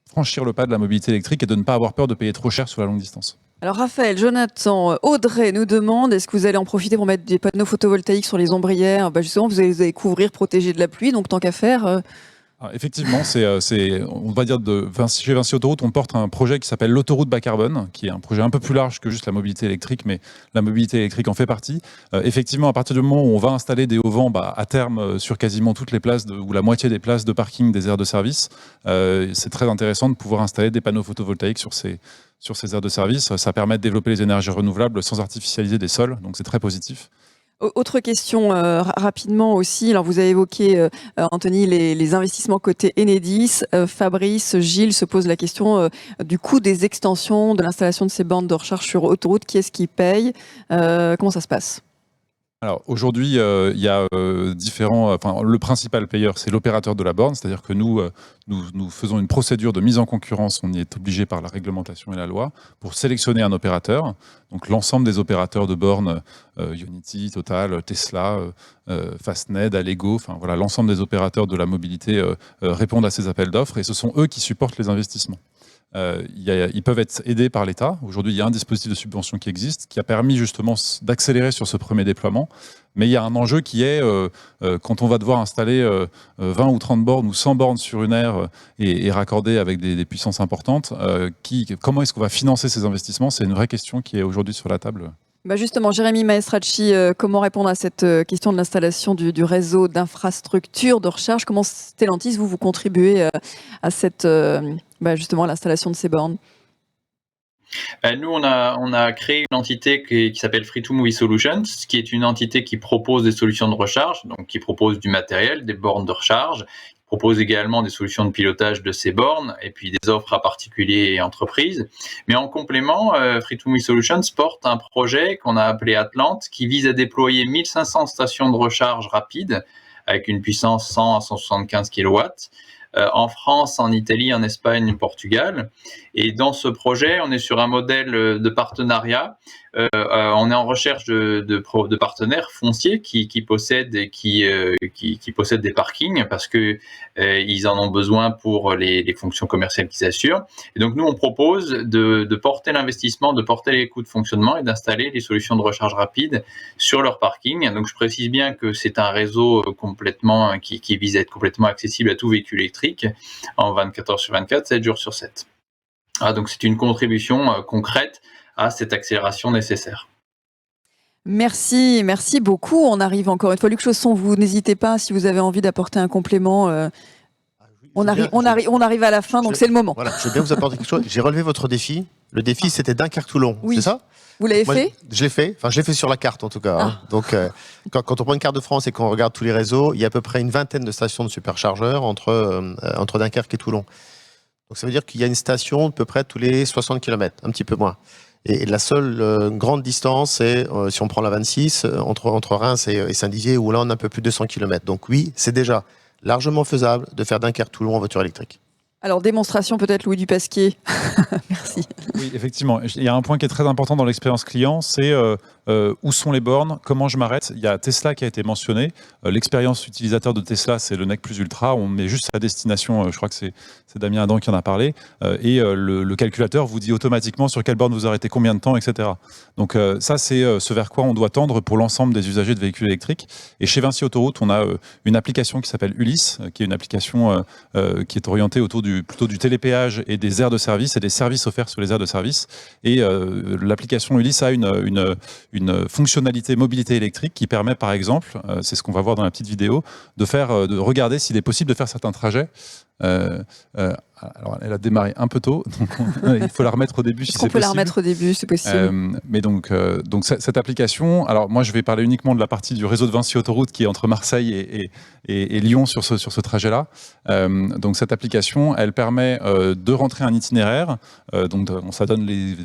franchir le pas de la mobilité électrique et de ne pas avoir peur de payer trop cher sur la longue distance. Alors Raphaël, Jonathan, Audrey nous demande, est-ce que vous allez en profiter pour mettre des panneaux photovoltaïques sur les ombrières ? Justement, vous allez couvrir, protéger de la pluie, donc tant qu'à faire... Alors, effectivement, on va dire chez Vinci Autoroute, on porte un projet qui s'appelle l'autoroute bas carbone, qui est un projet un peu plus large que juste la mobilité électrique, mais la mobilité électrique en fait partie. Effectivement, à partir du moment où on va installer des hauts-vents à terme sur quasiment toutes les places ou la moitié des places de parking des aires de service, c'est très intéressant de pouvoir installer des panneaux photovoltaïques sur ces aires de service. Ça permet de développer les énergies renouvelables sans artificialiser des sols, donc c'est très positif. Autre question rapidement aussi. Alors vous avez évoqué, Anthony, les investissements côté Enedis. Fabrice, Gilles se pose la question du coût des extensions de l'installation de ces bornes de recharge sur autoroute. Qui est-ce qui paye ? Comment ça se passe ? Alors aujourd'hui, il y a différents. Le principal payeur, c'est l'opérateur de la borne, c'est-à-dire que nous faisons une procédure de mise en concurrence. On y est obligé par la réglementation et la loi pour sélectionner un opérateur. Donc l'ensemble des opérateurs de bornes, Ionity, Total, Tesla, Fastned, Allego, voilà, l'ensemble des opérateurs de la mobilité répondent à ces appels d'offres et ce sont eux qui supportent les investissements. Ils peuvent être aidés par l'État. Aujourd'hui, il y a un dispositif de subvention qui existe, qui a permis justement d'accélérer sur ce premier déploiement. Mais il y a un enjeu qui est, quand on va devoir installer 20 ou 30 bornes ou 100 bornes sur une aire et raccorder avec des puissances importantes, comment est-ce qu'on va financer ces investissements ? C'est une vraie question qui est aujourd'hui sur la table. Justement, Jérémy Maestracci, comment répondre à cette question de l'installation du réseau d'infrastructures de recharge ? Comment Stellantis, vous contribuez à cette, justement, l'installation de ces bornes ? Nous, on a créé une entité qui s'appelle Free2Move Solutions, qui est une entité qui propose des solutions de recharge, donc qui propose du matériel, des bornes de recharge, qui propose également des solutions de pilotage de ces bornes, et puis des offres à particuliers et entreprises. Mais en complément, Free2Move Solutions porte un projet qu'on a appelé Atlante, qui vise à déployer 1500 stations de recharge rapides, avec une puissance 100 à 175 kW, en France, en Italie, en Espagne, Portugal. Et dans ce projet, on est sur un modèle de partenariat. On est en recherche de partenaires fonciers qui possèdent des parkings parce que ils en ont besoin pour les fonctions commerciales qu'ils assurent. Et donc nous, on propose de porter l'investissement, de porter les coûts de fonctionnement et d'installer les solutions de recharge rapide sur leur parking. Donc je précise bien que c'est un réseau complètement qui vise à être complètement accessible à tout véhicule électrique en 24 heures sur 24, 7 jours sur 7. Donc c'est une contribution concrète à cette accélération nécessaire. Merci beaucoup. On arrive encore une fois. Luc Chausson, vous n'hésitez pas si vous avez envie d'apporter un complément. On arrive à la fin, donc c'est le moment. Voilà, je vais bien vous apporter quelque chose. J'ai relevé votre défi. Le défi, c'était Dunkerque-Toulon, oui. c'est ça? Vous l'avez fait? Je l'ai fait. Enfin, je l'ai fait sur la carte en tout cas. Hein. Donc, quand on prend une carte de France et qu'on regarde tous les réseaux, il y a à peu près une vingtaine de stations de superchargeurs entre Dunkerque et Toulon. Donc ça veut dire qu'il y a une station à peu près tous les 60 km, un petit peu moins. Et la seule grande distance, c'est si on prend la 26, entre Reims et Saint-Dizier, où là on a un peu plus de 200 km. Donc oui, c'est déjà largement faisable de faire Dunkerque-Toulon en voiture électrique. Alors, démonstration peut-être, Louis Dupasquier. Merci. Oui, effectivement. Il y a un point qui est très important dans l'expérience client, c'est où sont les bornes, comment je m'arrête. Il y a Tesla qui a été mentionné. L'expérience utilisateur de Tesla, c'est le NEC Plus Ultra. On met juste sa destination, je crois que c'est Damien Adam qui en a parlé, et le calculateur vous dit automatiquement sur quelle borne vous arrêtez, combien de temps, etc. Donc ça, c'est ce vers quoi on doit tendre pour l'ensemble des usagers de véhicules électriques. Et chez Vinci Autoroute, on a une application qui s'appelle Ulysse, qui est une application qui est orientée autour plutôt du télépéage et des aires de service et des services offerts sur les aires de service. Et l'application Ulysse a une fonctionnalité mobilité électrique qui permet, par exemple, c'est ce qu'on va voir dans la petite vidéo, de regarder s'il est possible de faire certains trajets. Alors, elle a démarré un peu tôt, donc il faut la remettre au début si c'est possible. On peut la remettre au début, c'est possible. Mais donc cette application, alors moi je vais parler uniquement de la partie du réseau de Vinci Autoroute qui est entre Marseille et Lyon sur ce trajet-là. Donc cette application, elle permet de rentrer un itinéraire. Donc ça donne les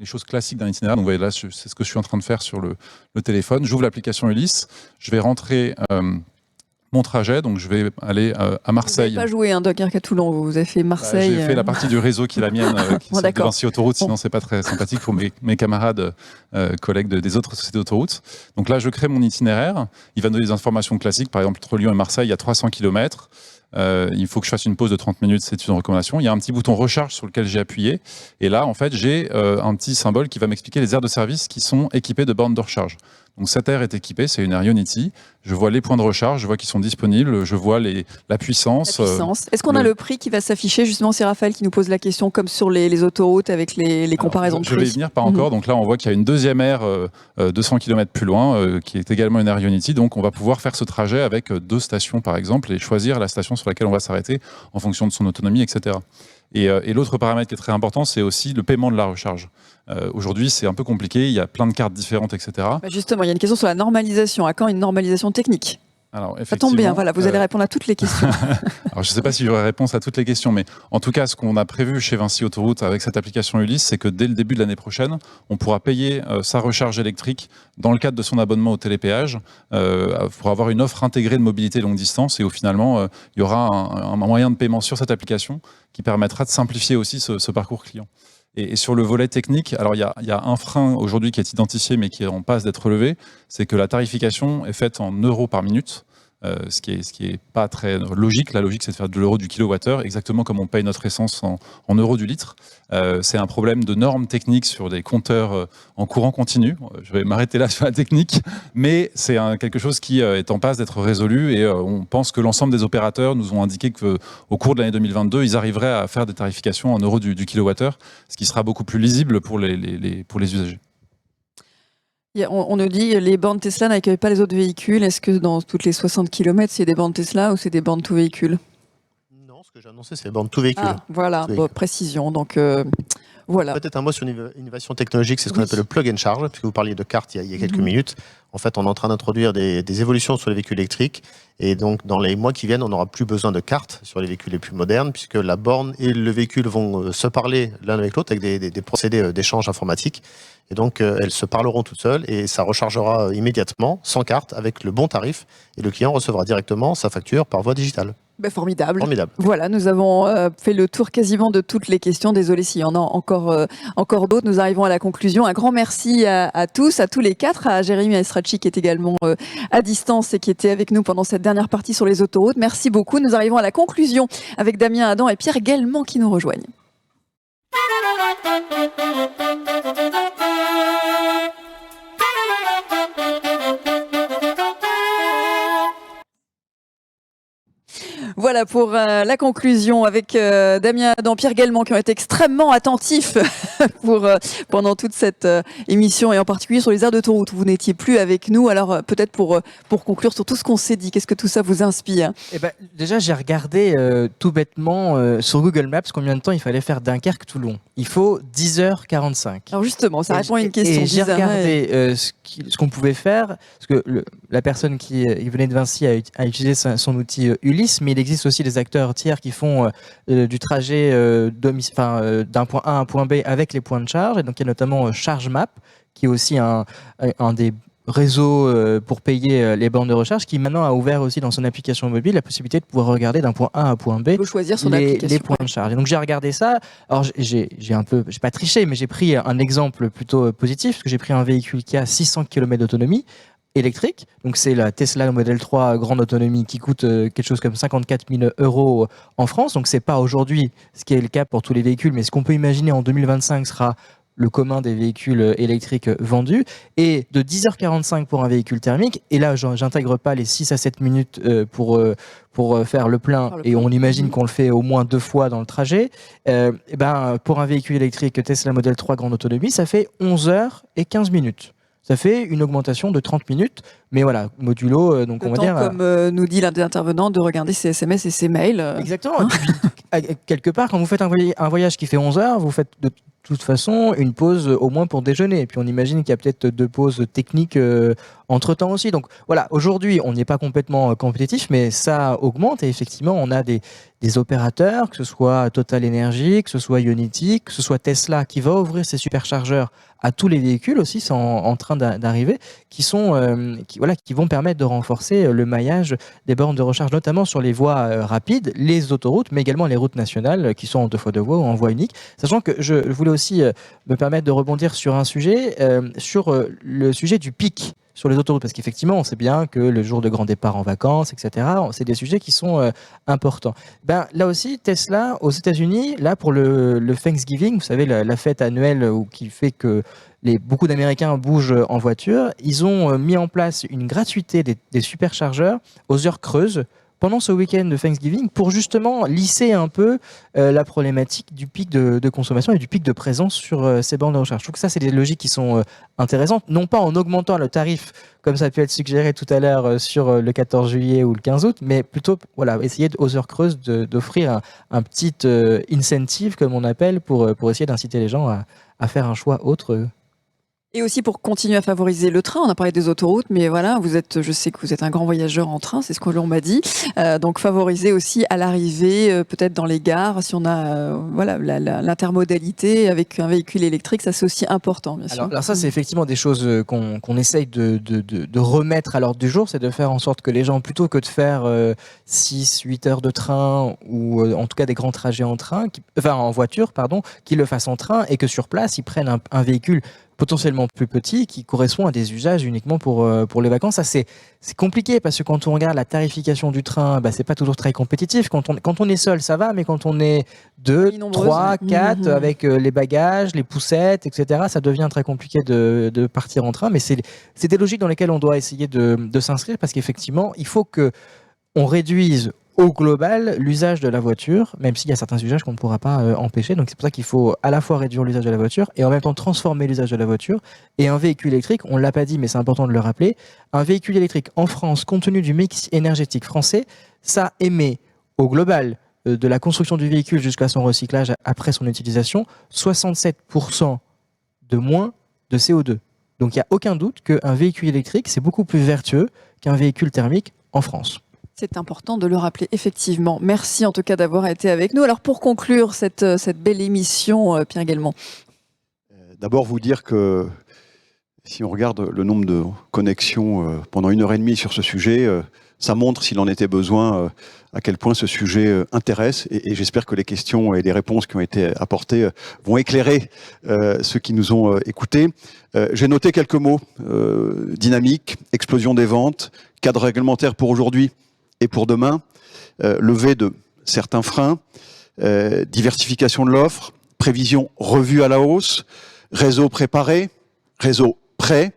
choses classiques d'un itinéraire. Donc vous voyez là, c'est ce que je suis en train de faire sur le téléphone. J'ouvre l'application Ulysse, je vais rentrer mon trajet, donc je vais aller à Marseille. Vous n'avez pas joué Dunkerque à Toulon, vous avez fait Marseille. J'ai fait la partie du réseau qui est la mienne, qui est de Vinci Autoroute, sinon c'est pas très sympathique pour mes camarades, collègues des autres sociétés d'autoroutes. Donc là, je crée mon itinéraire, il va me donner des informations classiques, par exemple entre Lyon et Marseille, il y a 300 km. Il faut que je fasse une pause de 30 minutes, c'est une recommandation. Il y a un petit bouton recharge sur lequel j'ai appuyé. Et là, en fait, j'ai un petit symbole qui va m'expliquer les aires de service qui sont équipées de bornes de recharge. Donc cette aire est équipée, c'est une aire Ionity. Je vois les points de recharge, je vois qu'ils sont disponibles, je vois la puissance. Est-ce qu'on a le prix qui va s'afficher? Justement, c'est Raphaël qui nous pose la question, comme sur les autoroutes avec les comparaisons de prix. Je vais y venir, pas encore. Donc là, on voit qu'il y a une deuxième aire 200 km plus loin, qui est également une aire Ionity. Donc on va pouvoir faire ce trajet avec 2 stations, par exemple, et choisir la station sur laquelle on va s'arrêter en fonction de son autonomie, etc. Et l'autre paramètre qui est très important, c'est aussi le paiement de la recharge. Aujourd'hui, c'est un peu compliqué, il y a plein de cartes différentes, etc. Justement, il y a une question sur la normalisation. À quand une normalisation technique? Alors, ça tombe bien, voilà, vous allez répondre à toutes les questions. Alors, je ne sais pas si j'aurai réponse à toutes les questions, mais en tout cas, ce qu'on a prévu chez Vinci Autoroute avec cette application Ulysse, c'est que dès le début de l'année prochaine, on pourra payer sa recharge électrique dans le cadre de son abonnement au télépéage pour avoir une offre intégrée de mobilité longue distance. Et finalement, il y aura un moyen de paiement sur cette application qui permettra de simplifier aussi ce parcours client. Et sur le volet technique, alors il y a un frein aujourd'hui qui est identifié mais qui est en passe d'être relevé, c'est que la tarification est faite en euros par minute, ce qui est pas très logique. La logique, c'est de faire de l'euro du kilowattheure, exactement comme on paye notre essence en euros du litre. C'est un problème de normes techniques sur des compteurs en courant continu. Je vais m'arrêter là sur la technique, mais c'est quelque chose qui est en passe d'être résolu et on pense que l'ensemble des opérateurs nous ont indiqué qu'au cours de l'année 2022, ils arriveraient à faire des tarifications en euros du kilowattheure, ce qui sera beaucoup plus lisible pour les usagers. On nous dit les bornes Tesla n'accueillent pas les autres véhicules. Est-ce que dans toutes les 60 km, c'est des bornes Tesla ou c'est des bornes tout véhicule? Non, ce que j'ai annoncé, c'est des bornes tout véhicule. Voilà, précision. Donc voilà. Peut-être un mot sur une innovation technologique, c'est ce qu'on appelle le plug and charge, puisque vous parliez de carte il y a quelques minutes. En fait, on est en train d'introduire des évolutions sur les véhicules électriques. Et donc, dans les mois qui viennent, on n'aura plus besoin de cartes sur les véhicules les plus modernes, puisque la borne et le véhicule vont se parler l'un avec l'autre avec des procédés d'échange informatique. Et donc, elles se parleront toutes seules et ça rechargera immédiatement, sans carte, avec le bon tarif. Et le client recevra directement sa facture par voie digitale. Formidable. Formidable. Voilà, nous avons fait le tour quasiment de toutes les questions. Désolé s'il y en a encore d'autres. Nous arrivons à la conclusion. Un grand merci à tous les quatre, à Jérémy Estracchi qui est également à distance et qui était avec nous pendant cette dernière partie sur les autoroutes. Merci beaucoup. Nous arrivons à la conclusion avec Damien Adam et Pierre Guelmant qui nous rejoignent. Voilà pour la conclusion avec Damien Adam, Pierre Guelmant qui ont été extrêmement attentifs pendant toute cette émission et en particulier sur les aires d'autoroute où vous n'étiez plus avec nous. Alors peut-être pour conclure sur tout ce qu'on s'est dit, qu'est-ce que tout ça vous inspire? Déjà j'ai regardé tout bêtement sur Google Maps combien de temps il fallait faire Dunkerque-Toulon. Il faut 10h45. Alors justement, ça répond à une question. Et j'ai regardé ce qu'on pouvait faire, parce que la personne qui venait de Vinci a utilisé son outil Ulysse, mais il existe aussi des acteurs tiers qui font du trajet d'un point A à un point B avec les points de charge. Et donc il y a notamment ChargeMap, qui est aussi un des réseaux pour payer les bornes de recharge, qui maintenant a ouvert aussi dans son application mobile la possibilité de pouvoir regarder d'un point A à un point B choisir son les application. points de charge. Et donc j'ai regardé ça. Alors j'ai pas triché, mais j'ai pris un exemple plutôt positif, parce que j'ai pris un véhicule qui a 600 km d'autonomie électrique. Donc c'est la Tesla Model 3 grande autonomie qui coûte quelque chose comme 54 000 € en France. Donc c'est pas aujourd'hui ce qui est le cas pour tous les véhicules, mais ce qu'on peut imaginer en 2025 sera le commun des véhicules électriques vendus, et de 10h45 pour un véhicule thermique. Et là, j'intègre pas les 6 à 7 minutes pour faire le plein, et on imagine qu'on le fait au moins 2 fois dans le trajet. Pour un véhicule électrique Tesla Model 3 grande autonomie, ça fait 11h15 minutes. Ça fait une augmentation de 30 minutes, mais voilà, modulo, donc on va dire... Comme nous dit l'un des intervenants, de regarder ses SMS et ses mails. Exactement. Et puis, quelque part, quand vous faites un voyage qui fait 11 heures, vous faites de toute façon une pause au moins pour déjeuner. Et puis on imagine qu'il y a peut-être 2 pauses techniques entre-temps aussi. Donc voilà, aujourd'hui, on n'est pas complètement compétitif, mais ça augmente. Et effectivement, on a des opérateurs, que ce soit Total Energy, que ce soit Ionity, que ce soit Tesla, qui va ouvrir ses superchargeurs à tous les véhicules aussi, c'est en train d'arriver, qui vont permettre de renforcer le maillage des bornes de recharge, notamment sur les voies rapides, les autoroutes, mais également les routes nationales qui sont en 2 fois 2 voies ou en voie unique. Sachant que je voulais aussi me permettre de rebondir sur un sujet, sur le sujet du pic sur les autoroutes, parce qu'effectivement, on sait bien que le jour de grand départ en vacances, etc., c'est des sujets qui sont importants. Là aussi, Tesla, aux États-Unis, là pour le Thanksgiving, vous savez, la fête annuelle qui fait que beaucoup d'Américains bougent en voiture, ils ont mis en place une gratuité des superchargeurs aux heures creuses pendant ce week-end de Thanksgiving, pour justement lisser un peu la problématique du pic de consommation et du pic de présence sur ces bornes de recharge. Je trouve que ça, c'est des logiques qui sont intéressantes, non pas en augmentant le tarif, comme ça a pu être suggéré tout à l'heure sur le 14 juillet ou le 15 août, mais plutôt essayer aux heures creuses d'offrir un petit incentive, comme on appelle, pour essayer d'inciter les gens à faire un choix autre. Et aussi pour continuer à favoriser le train. On a parlé des autoroutes, mais voilà, je sais que vous êtes un grand voyageur en train, c'est ce que l'on m'a dit. Donc favoriser aussi à l'arrivée, peut-être dans les gares, si on a l'intermodalité avec un véhicule électrique, ça c'est aussi important, bien sûr. Alors ça, c'est effectivement des choses qu'on essaye de remettre à l'ordre du jour, c'est de faire en sorte que les gens, plutôt que de faire 6-8 heures de train, ou en tout cas des grands trajets en voiture, qu'ils le fassent en train, et que sur place, ils prennent un véhicule potentiellement plus petit, qui correspond à des usages uniquement pour les vacances. Ça, c'est compliqué, parce que quand on regarde la tarification du train, c'est pas toujours très compétitif. Quand on est seul, ça va, mais quand on est 2, 3, 4, avec les bagages, les poussettes, etc., ça devient très compliqué de partir en train. Mais c'est des logiques dans lesquelles on doit essayer de s'inscrire, parce qu'effectivement, il faut que on réduise au global l'usage de la voiture, même s'il y a certains usages qu'on ne pourra pas empêcher. Donc c'est pour ça qu'il faut à la fois réduire l'usage de la voiture et en même temps transformer l'usage de la voiture. Et un véhicule électrique, on ne l'a pas dit, mais c'est important de le rappeler, un véhicule électrique en France, compte tenu du mix énergétique français, ça émet au global de la construction du véhicule jusqu'à son recyclage après son utilisation, 67% de moins de CO2. Donc il n'y a aucun doute qu'un véhicule électrique, c'est beaucoup plus vertueux qu'un véhicule thermique en France. C'est important de le rappeler, effectivement. Merci en tout cas d'avoir été avec nous. Alors pour conclure cette belle émission, Pierre Guelmant. D'abord vous dire que si on regarde le nombre de connexions pendant 1h30 sur ce sujet, Ça montre, s'il en était besoin, à quel point ce sujet intéresse, et j'espère que les questions et les réponses qui ont été apportées vont éclairer ceux qui nous ont écoutés. J'ai noté quelques mots: dynamique, explosion des ventes, cadre réglementaire pour aujourd'hui et pour demain, levée de certains freins, diversification de l'offre, prévision revue à la hausse, réseau préparé, réseau prêt,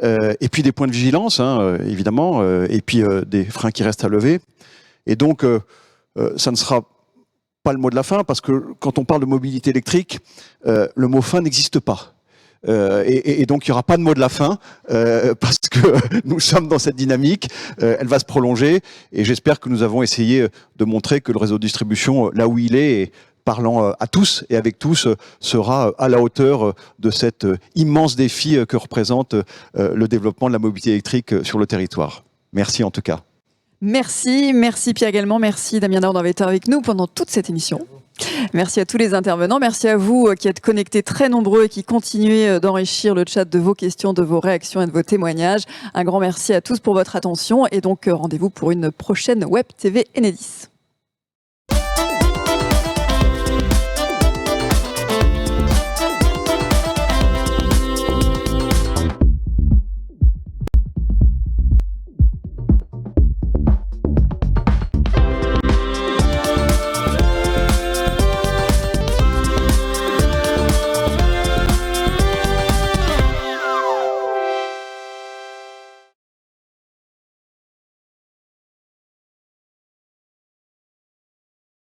et puis des points de vigilance, évidemment, et puis des freins qui restent à lever. Et donc, ça ne sera pas le mot de la fin, parce que quand on parle de mobilité électrique, le mot fin n'existe pas. Et donc, il n'y aura pas de mot de la fin, parce que nous sommes dans cette dynamique, elle va se prolonger, et j'espère que nous avons essayé de montrer que le réseau de distribution, là où il est, et parlant à tous et avec tous, sera à la hauteur de cet immense défi que représente le développement de la mobilité électrique sur le territoire. Merci en tout cas. Merci Pierre également, merci Damien Daron d'avoir été avec nous pendant toute cette émission. Merci à tous les intervenants, merci à vous qui êtes connectés très nombreux et qui continuez d'enrichir le chat de vos questions, de vos réactions et de vos témoignages. Un grand merci à tous pour votre attention et donc rendez-vous pour une prochaine Web TV Enedis.